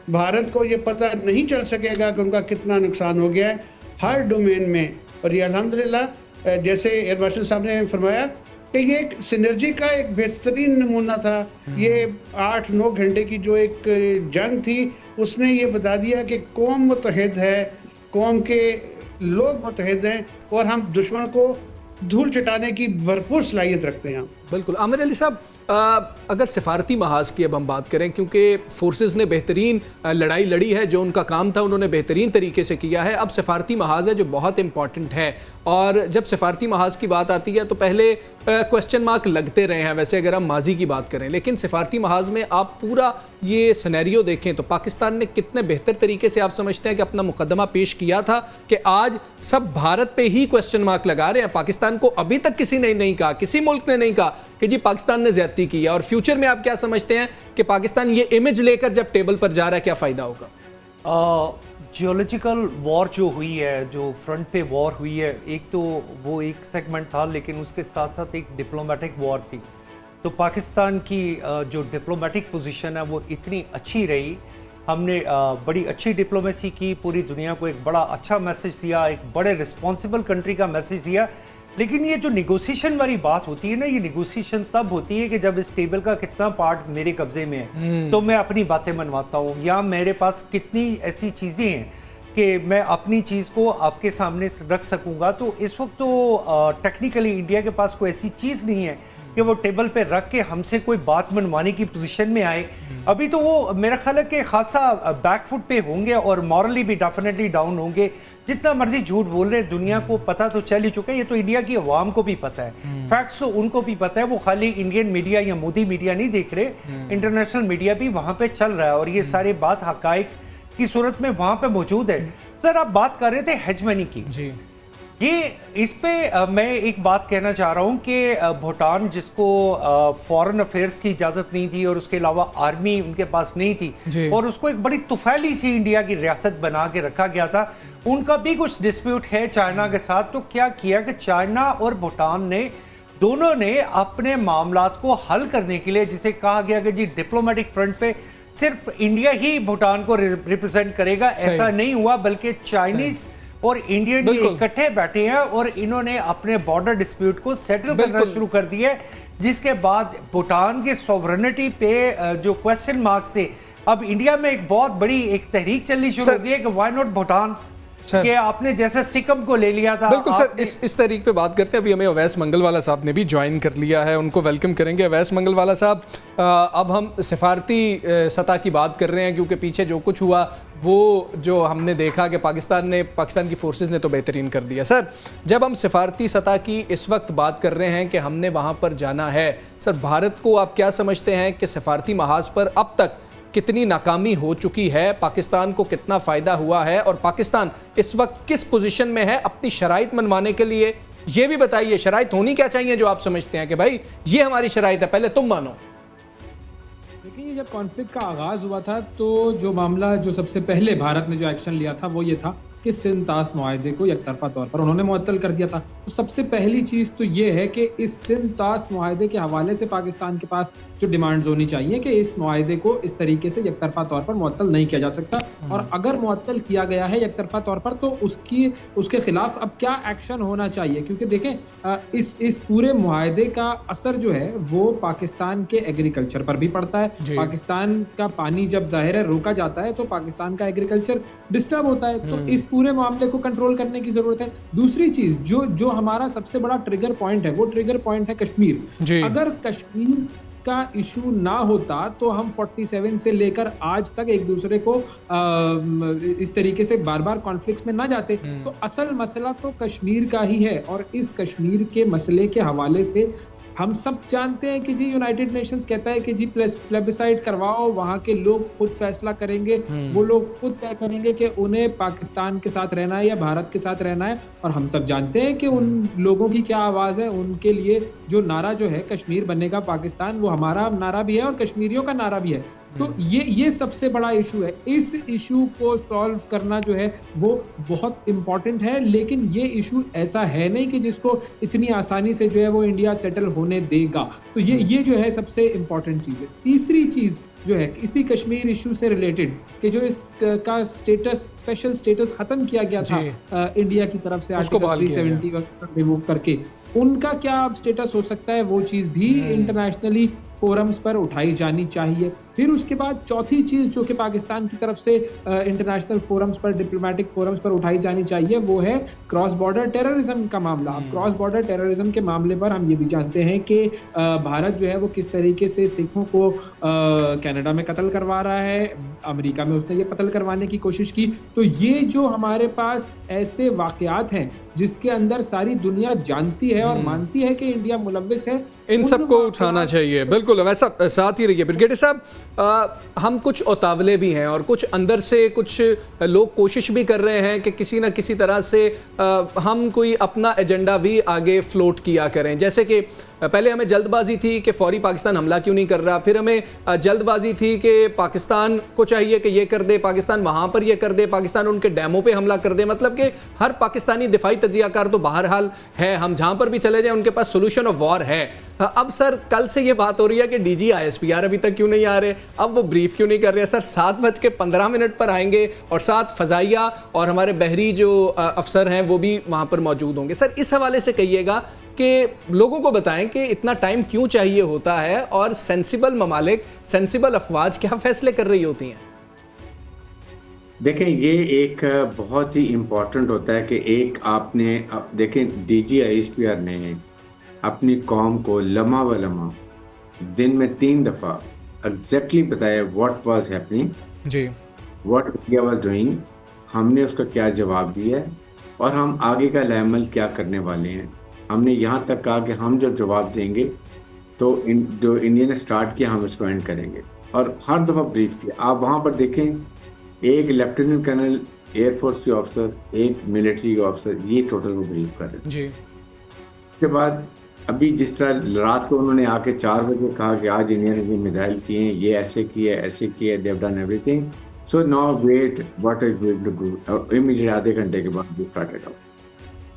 भारत को ये पता नहीं चल सकेगा कि उनका कितना नुकसान हो गया है हर डोमेन में। और ये अल्हम्दुलिल्लाह जैसे एयर मार्शल साहब ने फरमाया कि ये एक सिनर्जी का एक बेहतरीन नमूना था। ये 8-9 घंटे की जो एक जंग थी उसने ये बता दिया कि कौम मुत्तहिद है, कौम के लोग मुत्तहिद हैं और हम दुश्मन को धूल चटाने की भरपूर सलाहियत रखते हैं। बिल्कुल। आमिर अली साहब, अगर सिफारती महाज की अब हम बात करें, क्योंकि फोर्सेस ने बेहतरीन लड़ाई लड़ी है, जो उनका काम था उन्होंने बेहतरीन तरीके से किया है। अब सिफारती महाज है जो बहुत इंपॉर्टेंट है और जब सिफारती महाज की बात आती है तो पहले क्वेश्चन मार्क लगते रहे हैं वैसे अगर हम माजी की बात करें, लेकिन सिफारती महाज में आप पूरा ये सिनेरियो देखें तो पाकिस्तान ने कितने बेहतर तरीके से आप समझते हैं कि अपना मुकदमा पेश किया था कि आज सब भारत पे ही क्वेश्चन मार्क लगा रहे हैं। पाकिस्तान को अभी तक किसी ने नहीं कहा, किसी मुल्क ने नहीं कहा कि जी पाकिस्तान ने ज्यादती की है। और फ्यूचर में आप क्या समझते हैं कि पाकिस्तान ये इमेज लेकर जब टेबल पर जा रहा है क्या फायदा होगा? जियोलॉजिकल वॉर जो हुई है, जो फ्रंट पे वॉर हुई है, एक तो वो एक सेगमेंट था, लेकिन उसके साथ साथ एक डिप्लोमेटिक वॉर थी। तो पाकिस्तान की जो डिप्लोमेटिक पोजीशन है वो इतनी अच्छी रही, हमने बड़ी अच्छी डिप्लोमेसी की, पूरी दुनिया को एक बड़ा अच्छा मैसेज दिया, एक बड़े रिस्पॉन्सिबल कंट्री का मैसेज दिया। लेकिन ये जो निगोसिएशन वाली बात होती है ना, ये निगोसिएशन तब होती है कि जब इस टेबल का कितना पार्ट मेरे कब्जे में है तो मैं अपनी बातें मनवाता हूँ, या मेरे पास कितनी ऐसी चीज़ें हैं कि मैं अपनी चीज़ को आपके सामने रख सकूँगा। तो इस वक्त तो टेक्निकली इंडिया के पास कोई ऐसी चीज़ नहीं है कि वो टेबल पे रख के हमसे कोई बात मनवाने की पोजीशन में आए। अभी तो वो मेरा ख्याल है कि खासा बैकफुट पे होंगे और मॉरली भी डेफिनेटली डाउन होंगे। जितना मर्जी झूठ बोल रहे हैं, दुनिया को पता तो चल ही चुका है, ये तो इंडिया की अवाम को भी पता है, फैक्ट्स तो उनको भी पता है। वो खाली इंडियन मीडिया या मोदी मीडिया नहीं देख रहे, इंटरनेशनल मीडिया भी वहाँ पे चल रहा है और ये सारी बात हकाइक की सूरत में वहाँ पे मौजूद है। सर आप बात कर रहे थे हेजमनी की, जी। ये इस पे मैं एक बात कहना चाह रहा हूँ कि भूटान जिसको फॉरेन अफेयर्स की इजाज़त नहीं थी और उसके अलावा आर्मी उनके पास नहीं थी और उसको एक बड़ी तुफैली सी इंडिया की रियासत बना के रखा गया था, उनका भी कुछ डिस्प्यूट है चाइना के साथ। तो क्या किया कि चाइना और भूटान ने दोनों ने अपने मामलात को हल करने के लिए, जिसे कहा गया कि जी डिप्लोमेटिक फ्रंट पे सिर्फ इंडिया ही भूटान को रिप्रेजेंट करेगा, ऐसा नहीं हुआ, बल्कि चाइनीज और इंडियन इकट्ठे बैठे हैं और इन्होंने अपने बॉर्डर डिस्प्यूट को सेटल करना शुरू कर दिया, जिसके बाद भूटान की सॉवरेनिटी पे जो क्वेश्चन मार्क्स थे, अब इंडिया में एक बहुत बड़ी एक तहरीक चलनी शुरू हो गई है कि व्हाई नॉट भूटान, कि आपने जैसे सिक्किम को ले लिया था। बिल्कुल सर, इस तरीके पे बात करते हैं। अभी हमें अवैस मंगलवाला साहब ने भी ज्वाइन कर लिया है, उनको वेलकम करेंगे। अवैस मंगलवाला साहब, अब हम सिफारती सतह की बात कर रहे हैं, क्योंकि पीछे जो कुछ हुआ वो जो हमने देखा कि पाकिस्तान की फोर्सेस ने तो बेहतरीन कर दिया। सर, जब हम सिफारती सतह की इस वक्त बात कर रहे हैं कि हमने वहाँ पर जाना है, सर भारत को आप क्या समझते हैं कि सिफारती महाज पर अब तक कितनी नाकामी हो चुकी है, पाकिस्तान को कितना फ़ायदा हुआ है, और पाकिस्तान इस वक्त किस पोजीशन में है अपनी शराइत मनवाने के लिए? ये भी बताइए, शराइत होनी क्या चाहिए जो आप समझते हैं कि भाई ये हमारी शराइत है, पहले तुम मानो। देखिए, जब कॉन्फ्लिक्ट का आगाज़ हुआ था तो जो मामला जो सबसे पहले भारत ने जो एक्शन लिया था वो ये था कि सिंध ताश मुआहदे को एकतरफा तौर पर उन्होंने मुअत्तल कर दिया था। तो सबसे पहली चीज़ तो ये है कि इस सिंध ताश मुआहदे के हवाले से पाकिस्तान के पास जो डिमांड्स होनी चाहिए कि इस मुआहदे को इस तरीके से एकतरफा तौर पर मुअत्तल नहीं किया जा सकता, और अगर मुअत्तल किया गया है एकतरफा तौर पर तो उसके खिलाफ अब क्या एक्शन होना चाहिए। क्योंकि देखें, इस पूरे मुआहदे का असर जो है वो पाकिस्तान के एग्रीकल्चर पर भी पड़ता है। पाकिस्तान का पानी जब जाहिर है रोका जाता है तो पाकिस्तान का एग्रीकल्चर डिस्टर्ब होता है, तो इस पूरे मामले को कंट्रोल करने की जरूरत है। दूसरी चीज जो हमारा सबसे बड़ा ट्रिगर पॉइंट है, वो ट्रिगर पॉइंट है कश्मीर। अगर कश्मीर का इशू ना होता तो हम 47 से लेकर आज तक एक दूसरे को इस तरीके से बार बार कॉन्फ्लिक्ट्स में ना जाते। तो असल मसला तो कश्मीर का ही है, और इस कश्मीर के मसले के हवाले से हम सब जानते हैं कि जी यूनाइटेड नेशंस कहता है कि जी प्लेबिसाइड करवाओ, वहाँ के लोग खुद फैसला करेंगे, वो लोग खुद तय करेंगे कि उन्हें पाकिस्तान के साथ रहना है या भारत के साथ रहना है। और हम सब जानते हैं कि उन लोगों की क्या आवाज़ है। उनके लिए जो नारा जो है कश्मीर बनेगा पाकिस्तान, वो हमारा नारा भी है और कश्मीरियों का नारा भी है। तो ये सबसे बड़ा इशू है। इस इशू को सॉल्व करना जो है वो बहुत इम्पॉर्टेंट है, लेकिन ये इशू ऐसा है नहीं कि जिसको इतनी आसानी से जो है वो इंडिया सेटल होने देगा। तो ये जो है सबसे इम्पॉर्टेंट चीज़ है। तीसरी चीज़ जो है इसी कश्मीर इशू से रिलेटेड कि जो इसका स्टेटस, स्पेशल स्टेटस खत्म किया गया था इंडिया की तरफ से आर्टिकल 370 रिवोक करके, उनका क्या स्टेटस हो सकता है, वो चीज़ भी इंटरनेशनली फोरम्स पर उठाई जानी चाहिए। फिर उसके बाद चौथी चीज़ जो कि पाकिस्तान की तरफ से इंटरनेशनल फोरम्स पर, डिप्लोमेटिक फोरम्स पर उठाई जानी चाहिए, वो है क्रॉस बॉर्डर टेररिज्म का मामला। क्रॉस बॉर्डर टेररिज्म के मामले पर हम ये भी जानते हैं कि भारत जो है वो किस तरीके से सिखों को कनाडा में कत्ल करवा रहा है, अमेरिका में उसने ये कत्ल करवाने की कोशिश की। तो ये जो हमारे पास ऐसे वाक़यात हैं जिसके अंदर सारी दुनिया जानती है और मानती है कि इंडिया मुलव्विस है, इन सबको उठाना चाहिए। बिल्कुल, वैसा साथ ही रहिए ब्रिगेडियर साहब। हम कुछ उतावले भी हैं और कुछ अंदर से कुछ लोग कोशिश भी कर रहे हैं कि किसी न किसी तरह से हम कोई अपना एजेंडा भी आगे फ्लोट किया करें। जैसे कि पहले हमें जल्दबाजी थी कि फौरी पाकिस्तान हमला क्यों नहीं कर रहा, फिर हमें जल्दबाजी थी कि पाकिस्तान को चाहिए कि ये कर दे, पाकिस्तान वहाँ पर ये कर दे, पाकिस्तान उनके डैमों पे हमला कर दे। मतलब कि हर पाकिस्तानी दिफाई तजियाकार तो बहरहाल है, हम जहाँ पर भी चले जाएं उनके पास सोल्यूशन ऑफ वॉर है। अब सर कल से ये बात हो रही है कि DG ISPR अभी तक क्यों नहीं आ रहे, अब वो ब्रीफ क्यों नहीं कर रहे। सर 7:15 पर आएंगे और साथ फ़ज़ाइया और हमारे बहरी जो अफसर हैं वो भी वहाँ पर मौजूद होंगे। सर इस हवाले से कहिएगा कि लोगों को बताएं कि इतना टाइम क्यों चाहिए होता है और सेंसिबल ममालिक, सेंसिबल अफवाज क्या फैसले कर रही होती हैं। देखें, ये एक बहुत ही इम्पोर्टेंट होता है कि एक आपने देखें DG ISPR ने अपनी कौम को लम्हा व लम्हा दिन में 3 दफ़ा एग्जैक्टली बताया व्हाट वाज हैपनिंग जी, व्हाट इंडिया वाज डूइंग, हमने उसका क्या जवाब दिया है और हम आगे का अमल क्या करने वाले हैं। हमने यहाँ तक कहा कि हम जब जवाब देंगे तो जो इंडिया ने स्टार्ट किया हम उसको एंड करेंगे, और हर दफ़ा ब्रीफ किया। आप वहाँ पर देखें, एक लेफ्टिनेंट कर्नल एयरफोर्स के ऑफिसर, एक मिलिट्री के ऑफिसर, ये टोटल वो ब्रीफ कर रहे थे। जी। उसके बाद अभी जिस तरह रात को उन्होंने आके 4 बजे कहा कि आज इंडिया ने मिसाइल किए, ये ऐसे किए, ऐसे किए, they have done everything, so now wait what is going to do, immediate आधे घंटे के बाद वी स्टार्टेड आउट।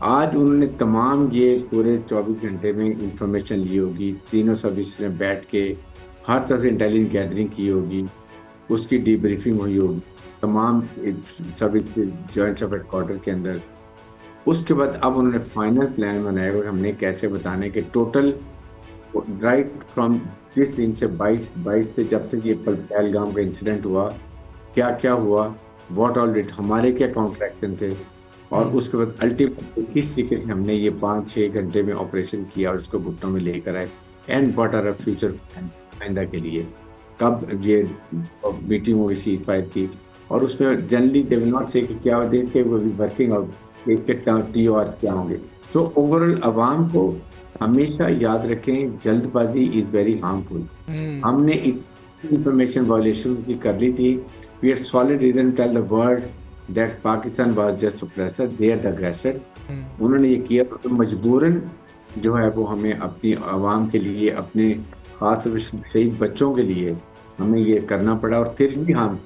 आज उन्होंने तमाम ये पूरे 24 घंटे में इंफॉर्मेशन ली होगी, तीनों सर्विस ने बैठ के हर तरह से इंटेलिजेंस गैदरिंग की होगी, उसकी डीब्रीफिंग हुई होगी तमाम सर्विस जॉइंट सब हेडक्वार्टर के अंदर। उसके बाद अब उन्होंने फाइनल प्लान बनाया और हमने कैसे बताने के टोटल राइट फ्रॉम जिस दिन से 22 से जब से ये पहलगाम का इंसिडेंट हुआ, क्या क्या हुआ, व्हाट ऑल डिड, हमारे क्या कॉन्ट्रैक्शन थे, और उसके बाद अल्टीमेटली किस तरीके से हमने ये 5-6 घंटे में ऑपरेशन किया और उसको घुटनों में लेकर आए, एंड व्हाट आर फ्यूचर आइंदा के लिए। कब ये मीटिंग हुई सीज फायर की, और उसमें जनरली दे विल नॉट से कि क्या देख के वो वर्किंग आउट TORs क्या होंगे। तो ओवरऑल आवाम को हमेशा याद रखें, जल्दबाजी इज वेरी हार्मफुल। हमने इंफॉर्मेशन वायलेशन की कर ली थी। We are solid reason tell the world that Pakistan was just suppressor, they are the aggressors. उन्होंने ये किया तो मजबूरन जो है वो हमें अपनी आवाम के लिए, अपने खास शहीद बच्चों के लिए हमें ये करना पड़ा, और फिर भी हम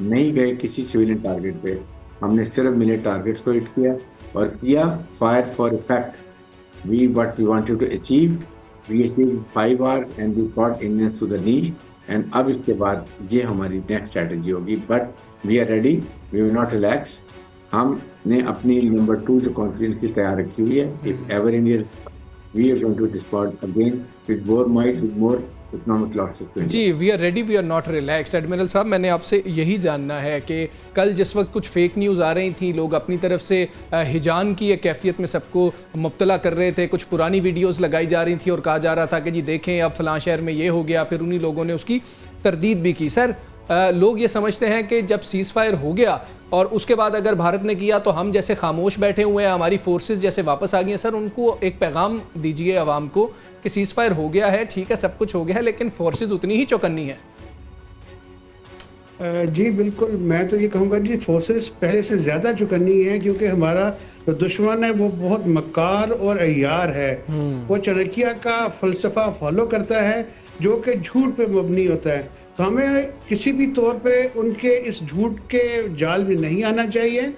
नहीं गए किसी सिविलियन टारगेट पे। हमने सिर्फ मिलिट्री टारगेट्स को हिट किया और किया fire for effect. We what we wanted to achieve, we achieve 5 hour and we got Indians to the knee, and अब इसके बाद ये हमारी नेक्स्ट स्ट्रेटजी होगी। But we are ready, we will not relax. हमने अपनी नंबर 2 जो कॉन्फिडेंसी तैयार रखी हुई है। If ever India we are going to dispute again with more might, with more economic losses. जी, we are ready, we are not relaxed. Admiral साहब, मैंने आपसे यही जानना है कि कल जिस वक्त कुछ फेक न्यूज़ आ रही थी, लोग अपनी तरफ से हिजान की एक कैफियत में सबको मुब्तला कर रहे थे, कुछ पुरानी वीडियोस लगाई जा रही थी और कहा जा रहा था कि जी देखें अब फलां शहर में ये हो गया, फिर उन्हीं लोगों ने उसकी तरदीद भी की। सर, लोग ये समझते हैं कि जब सीज़ फायर हो गया और उसके बाद अगर भारत ने किया तो हम जैसे खामोश बैठे हुए हैं, हमारी फोर्सेस जैसे वापस आ गई हैं। सर, उनको एक पैगाम दीजिए आवाम को कि सीज़ फायर हो गया है, ठीक है, सब कुछ हो गया है, लेकिन फोर्सेस उतनी ही चौकन्नी है। जी बिल्कुल, मैं तो ये कहूँगा जी फोर्सेस पहले से ज़्यादा चौकन्नी है, क्योंकि हमारा जो दुश्मन है वो बहुत मक्कार और अय्यार है। वो चाणक्य का फ़लसफ़ा फॉलो करता है जो कि झूठ पे मबनी होता है। तो हमें किसी भी तौर पे उनके इस झूठ के जाल में नहीं आना चाहिए।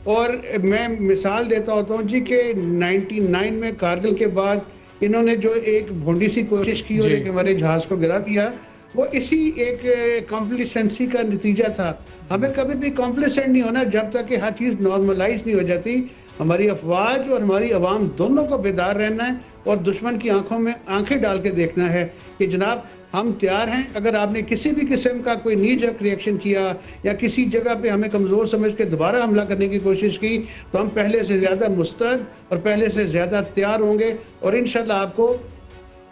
और मैं मिसाल देता होता हूँ जी कि 99 में कारगिल के बाद इन्होंने जो एक भोंडी सी कोशिश की और एक हमारे जहाज़ को गिरा दिया, वो इसी एक कॉम्प्लिसेंसी का नतीजा था। हमें कभी भी कॉम्प्लिसेंट नहीं होना जब तक कि हर चीज़ नॉर्मलाइज नहीं हो जाती। हमारी अफवाज और हमारी आवाम दोनों को बेदार रहना है और दुश्मन की आंखों में आंखें डाल के देखना है कि जनाब हम तैयार हैं। अगर आपने किसी भी किस्म का कोई नी जर्क रिएक्शन किया या किसी जगह पे हमें कमज़ोर समझ के दोबारा हमला करने की कोशिश की, तो हम पहले से ज़्यादा मुस्तैद और पहले से ज़्यादा तैयार होंगे और इंशाल्लाह आपको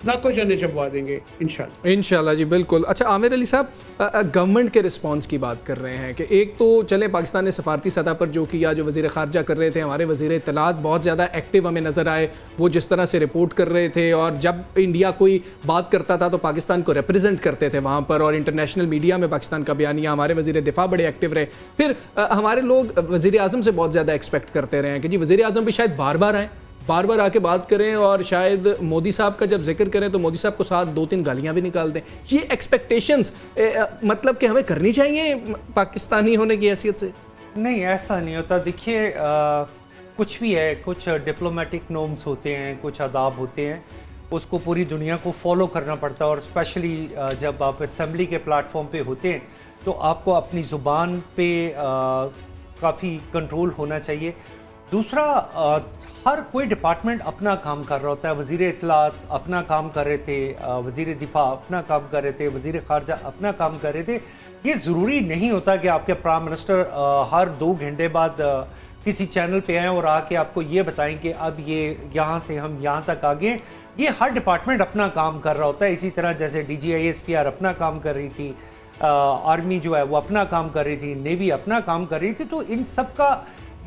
नाको जाने छपवा देंगे इंशाल्लाह जी, बिल्कुल। अच्छा आमिर अली साहब, गवर्नमेंट के रिस्पांस की बात कर रहे हैं कि एक तो चले पाकिस्तान ने सफारती सतह पर जो किया, जो वज़ीर ख़ारजा कर रहे थे, हमारे वज़ीर इत्तलात बहुत ज़्यादा एक्टिव हमें नज़र आए, वो जिस तरह से रिपोर्ट कर रहे थे और जब इंडिया कोई बात करता था तो पाकिस्तान को रिप्रेजेंट करते थे वहाँ पर, और इंटरनेशनल मीडिया में पाकिस्तान का बयानिया, हमारे वज़ीर दिफा बड़े एक्टिव रहे। फिर हमारे लोग वज़ीर आज़म से बहुत ज़्यादा एक्सपेक्ट करते रहे हैं कि जी वज़ीर आज़म भी शायद बार बार आके बात करें और शायद मोदी साहब का जब जिक्र करें तो मोदी साहब को साथ 2-3 गालियां भी निकाल दें। ये एक्सपेक्टेशंस मतलब कि हमें करनी चाहिए पाकिस्तानी होने की हैसियत से? नहीं, ऐसा नहीं होता। देखिए, कुछ भी है, कुछ डिप्लोमेटिक नॉर्म्स होते हैं, कुछ आदाब होते हैं, उसको पूरी दुनिया को फॉलो करना पड़ता है। और स्पेशली जब आप असेंबली के प्लेटफॉर्म पे होते हैं तो आपको अपनी ज़ुबान पे काफ़ी कंट्रोल होना चाहिए। दूसरा, हर कोई डिपार्टमेंट अपना काम कर रहा होता है। वज़ीर इत्तलात अपना काम कर रहे थे, वज़ीर दिफा अपना काम कर रहे थे, वज़ीर ख़ारजा अपना काम कर रहे थे। ये ज़रूरी नहीं होता कि आपके प्राइम मिनिस्टर हर 2 घंटे बाद किसी चैनल पे आएँ और आके आपको ये बताएं कि अब ये यहाँ से हम यहाँ तक आ गए। ये हर डिपार्टमेंट अपना काम कर रहा होता है। इसी तरह जैसे DGISPR अपना काम कर रही थी, आर्मी जो है वो अपना काम कर रही थी, नेवी अपना काम कर रही थी। तो इन सब का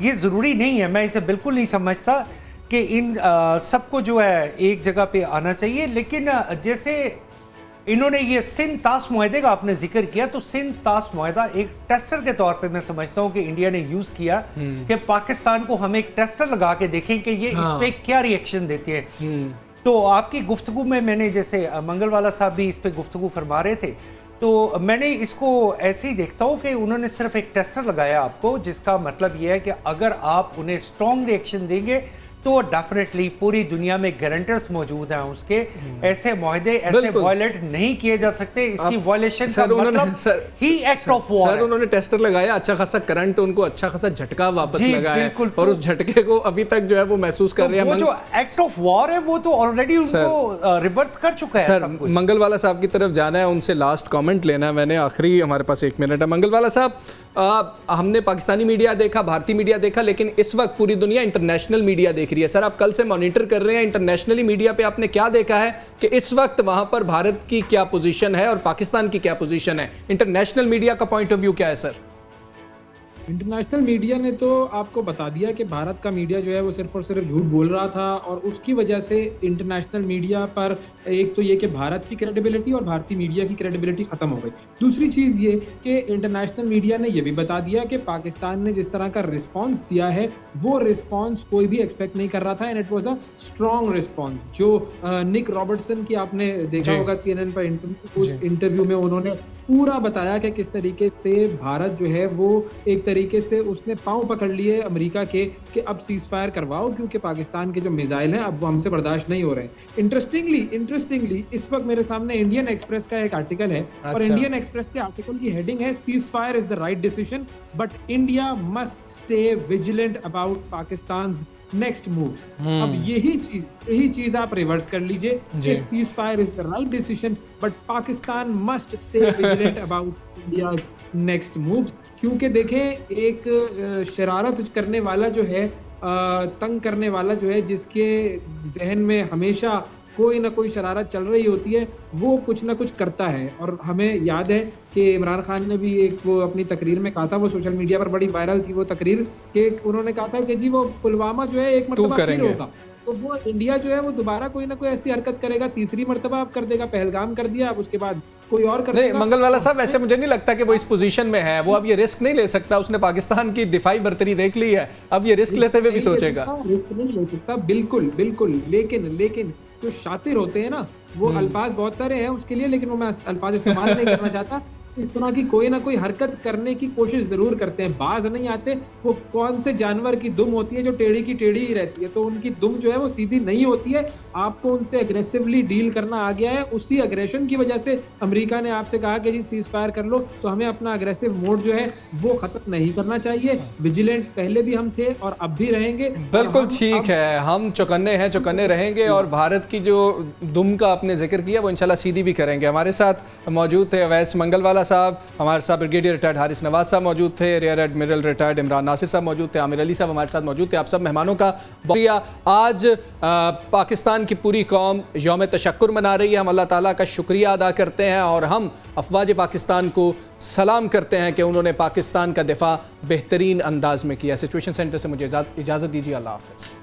ये ज़रूरी नहीं है, मैं इसे बिल्कुल नहीं समझता कि इन सबको जो है एक जगह पे आना चाहिए। लेकिन जैसे इन्होंने ये सिंध ताश मुआहदे का आपने जिक्र किया, तो सिंध ताश मुआहदा एक टेस्टर के तौर पे मैं समझता हूं कि इंडिया ने यूज किया कि पाकिस्तान को हम एक टेस्टर लगा के देखें कि ये इस पे क्या रिएक्शन देती है। तो आपकी गुफ्तगू में मैंने, जैसे मंगलवाला साहब भी इस पे गुफ्तगू फरमा रहे थे, तो मैंने इसको ऐसे ही देखता हूँ कि उन्होंने सिर्फ एक टेस्टर लगाया आपको, जिसका मतलब ये है कि अगर आप उन्हें स्ट्रॉन्ग रिएक्शन देंगे तो डेफिनेटली पूरी दुनिया में गारंटर्स मौजूद हैं उसके, ऐसे मुआहदे ऐसे वायलेट नहीं किए जा सकते। इसकी वायलेशन का मतलब ही एक्ट ऑफ वॉर। सर उन्होंने टेस्टर लगाया, अच्छा खासा करंट, उनको अच्छा खासा झटका वापस लगा है और उस झटके को अभी तक जो है वो महसूस कर रहे हैं। वो जो एक्ट ऑफ वॉर है वो तो ऑलरेडी उनको रिवर्स कर चुका है। सर मंगलवाला साहब की तरफ जाना है, उनसे लास्ट कमेंट लेना है मैंने, आखिरी हमारे पास 1 मिनट है। मंगलवाला साहब, हमने पाकिस्तानी मीडिया देखा, भारतीय मीडिया देखा, लेकिन इस वक्त पूरी दुनिया इंटरनेशनल मीडिया देख रही है। सर आप कल से मॉनिटर कर रहे हैं, इंटरनेशनली मीडिया पे आपने क्या देखा है कि इस वक्त वहां पर भारत की क्या पोजीशन है और पाकिस्तान की क्या पोजीशन है? इंटरनेशनल मीडिया का पॉइंट ऑफ व्यू क्या है सर? इंटरनेशनल मीडिया ने तो आपको बता दिया कि भारत का मीडिया जो है वो सिर्फ और सिर्फ झूठ बोल रहा था, और उसकी वजह से इंटरनेशनल मीडिया पर एक तो ये कि भारत की क्रेडिबिलिटी और भारतीय मीडिया की क्रेडिबिलिटी खत्म हो गई। दूसरी चीज़ ये कि इंटरनेशनल मीडिया ने ये भी बता दिया कि पाकिस्तान ने जिस तरह का रिस्पॉन्स दिया है वो रिस्पॉन्स कोई भी एक्सपेक्ट नहीं कर रहा था, and it was a strong response. जो निक रॉबर्टसन की आपने देखा होगा CNN पर उस इंटरव्यू में उन्होंने पूरा बताया कि किस तरीके से भारत जो है वो एक तरीके से उसने पांव पकड़ लिए अमेरिका के कि अब सीज फायर करवाओ, क्योंकि पाकिस्तान के जो मिसाइल हैं अब वो हमसे बर्दाश्त नहीं हो रहे हैं। इंटरेस्टिंगली इस वक्त मेरे सामने इंडियन एक्सप्रेस का एक आर्टिकल है, और इंडियन एक्सप्रेस के आर्टिकल की हेडिंग है cease fire is the right decision but India must stay vigilant about Pakistan's next moves. अब यही चीज आप रिवर्स कर लीजिए, cease fire is the right decision but Pakistan must stay vigilant about India's next moves. क्योंकि देखें, एक शरारत करने वाला जो है, तंग करने वाला जो है, जिसके जहन में हमेशा कोई ना कोई शरारत चल रही होती है, वो कुछ ना कुछ करता है। और हमें याद है कि इमरान खान ने भी एक वो अपनी तकरीर में कहा था, वो सोशल मीडिया पर बड़ी वायरल थी वो तकरीर, कि उन्होंने कहा था कि जी वो पुलवामा जो है एक मरतबा फिर होगा, तो वो इंडिया जो है वो दोबारा कोई ना कोई ऐसी हरकत करेगा, तीसरी मरतबा आप कर देगा, पहलगाम कर दिया, अब उसके बाद कोई और कर देगा। मंगलवाला साहब, वैसे मुझे नहीं लगता कि वो इस पोजीशन में है, वो अब ये रिस्क नहीं ले सकता। उसने पाकिस्तान की दिफाई बर्तरी देख ली है, अब ये रिस्क लेते हुए भी सोचेगा। रिस्क नहीं ले सकता, बिल्कुल। लेकिन जो शातिर होते हैं ना, वो अल्फाज बहुत सारे हैं उसके लिए, लेकिन वो मैं अल्फाज इस्तेमाल नहीं करना चाहता। इस तरह की कोई ना कोई हरकत करने की कोशिश जरूर करते हैं, बाज नहीं आते। वो कौन से जानवर की दुम होती है जो टेढ़ी की टेढ़ी ही रहती है, तो उनकी दुम जो है वो सीधी नहीं होती है। आपको उनसे अग्रेसिवली डील करना आ गया है, उसी अग्रेशन की वजह से अमेरिका ने आपसे कहा कि जी सीज फायर कर लो, तो हमें अपना अग्रेसिव मोड जो है वो खत्म नहीं करना चाहिए। विजिलेंट पहले भी हम थे और अब भी रहेंगे। बिल्कुल ठीक है, हम चौकन्ने हैं, चौकन्ने रहेंगे, और भारत की जो दुम का आपने जिक्र किया वो इंशाल्लाह सीधी भी करेंगे। हमारे साथ मौजूद थे अवैस मंगलवाला साहब, हमारे साथ ब्रिगेडियर रिटायर्ड हारिस नवाज साहब मौजूद थे, rear admiral retired Imran Nasir साहब मौजूद थे, आमिर अली साहब हमारे साथ मौजूद थे। आप सब मेहमानों का शुक्रिया। आज पाकिस्तान की पूरी कौम यौम तशक्कुर मना रही है, हम अल्लाह ताला का शुक्रिया अदा करते हैं और हम अफवाज पाकिस्तान को सलाम करते हैं कि उन्होंने पाकिस्तान का दिफा बेहतरीन अंदाज में किया। सिचुएशन सेंटर से मुझे इजाज़त दीजिए, अल्लाह हाफ़िज़।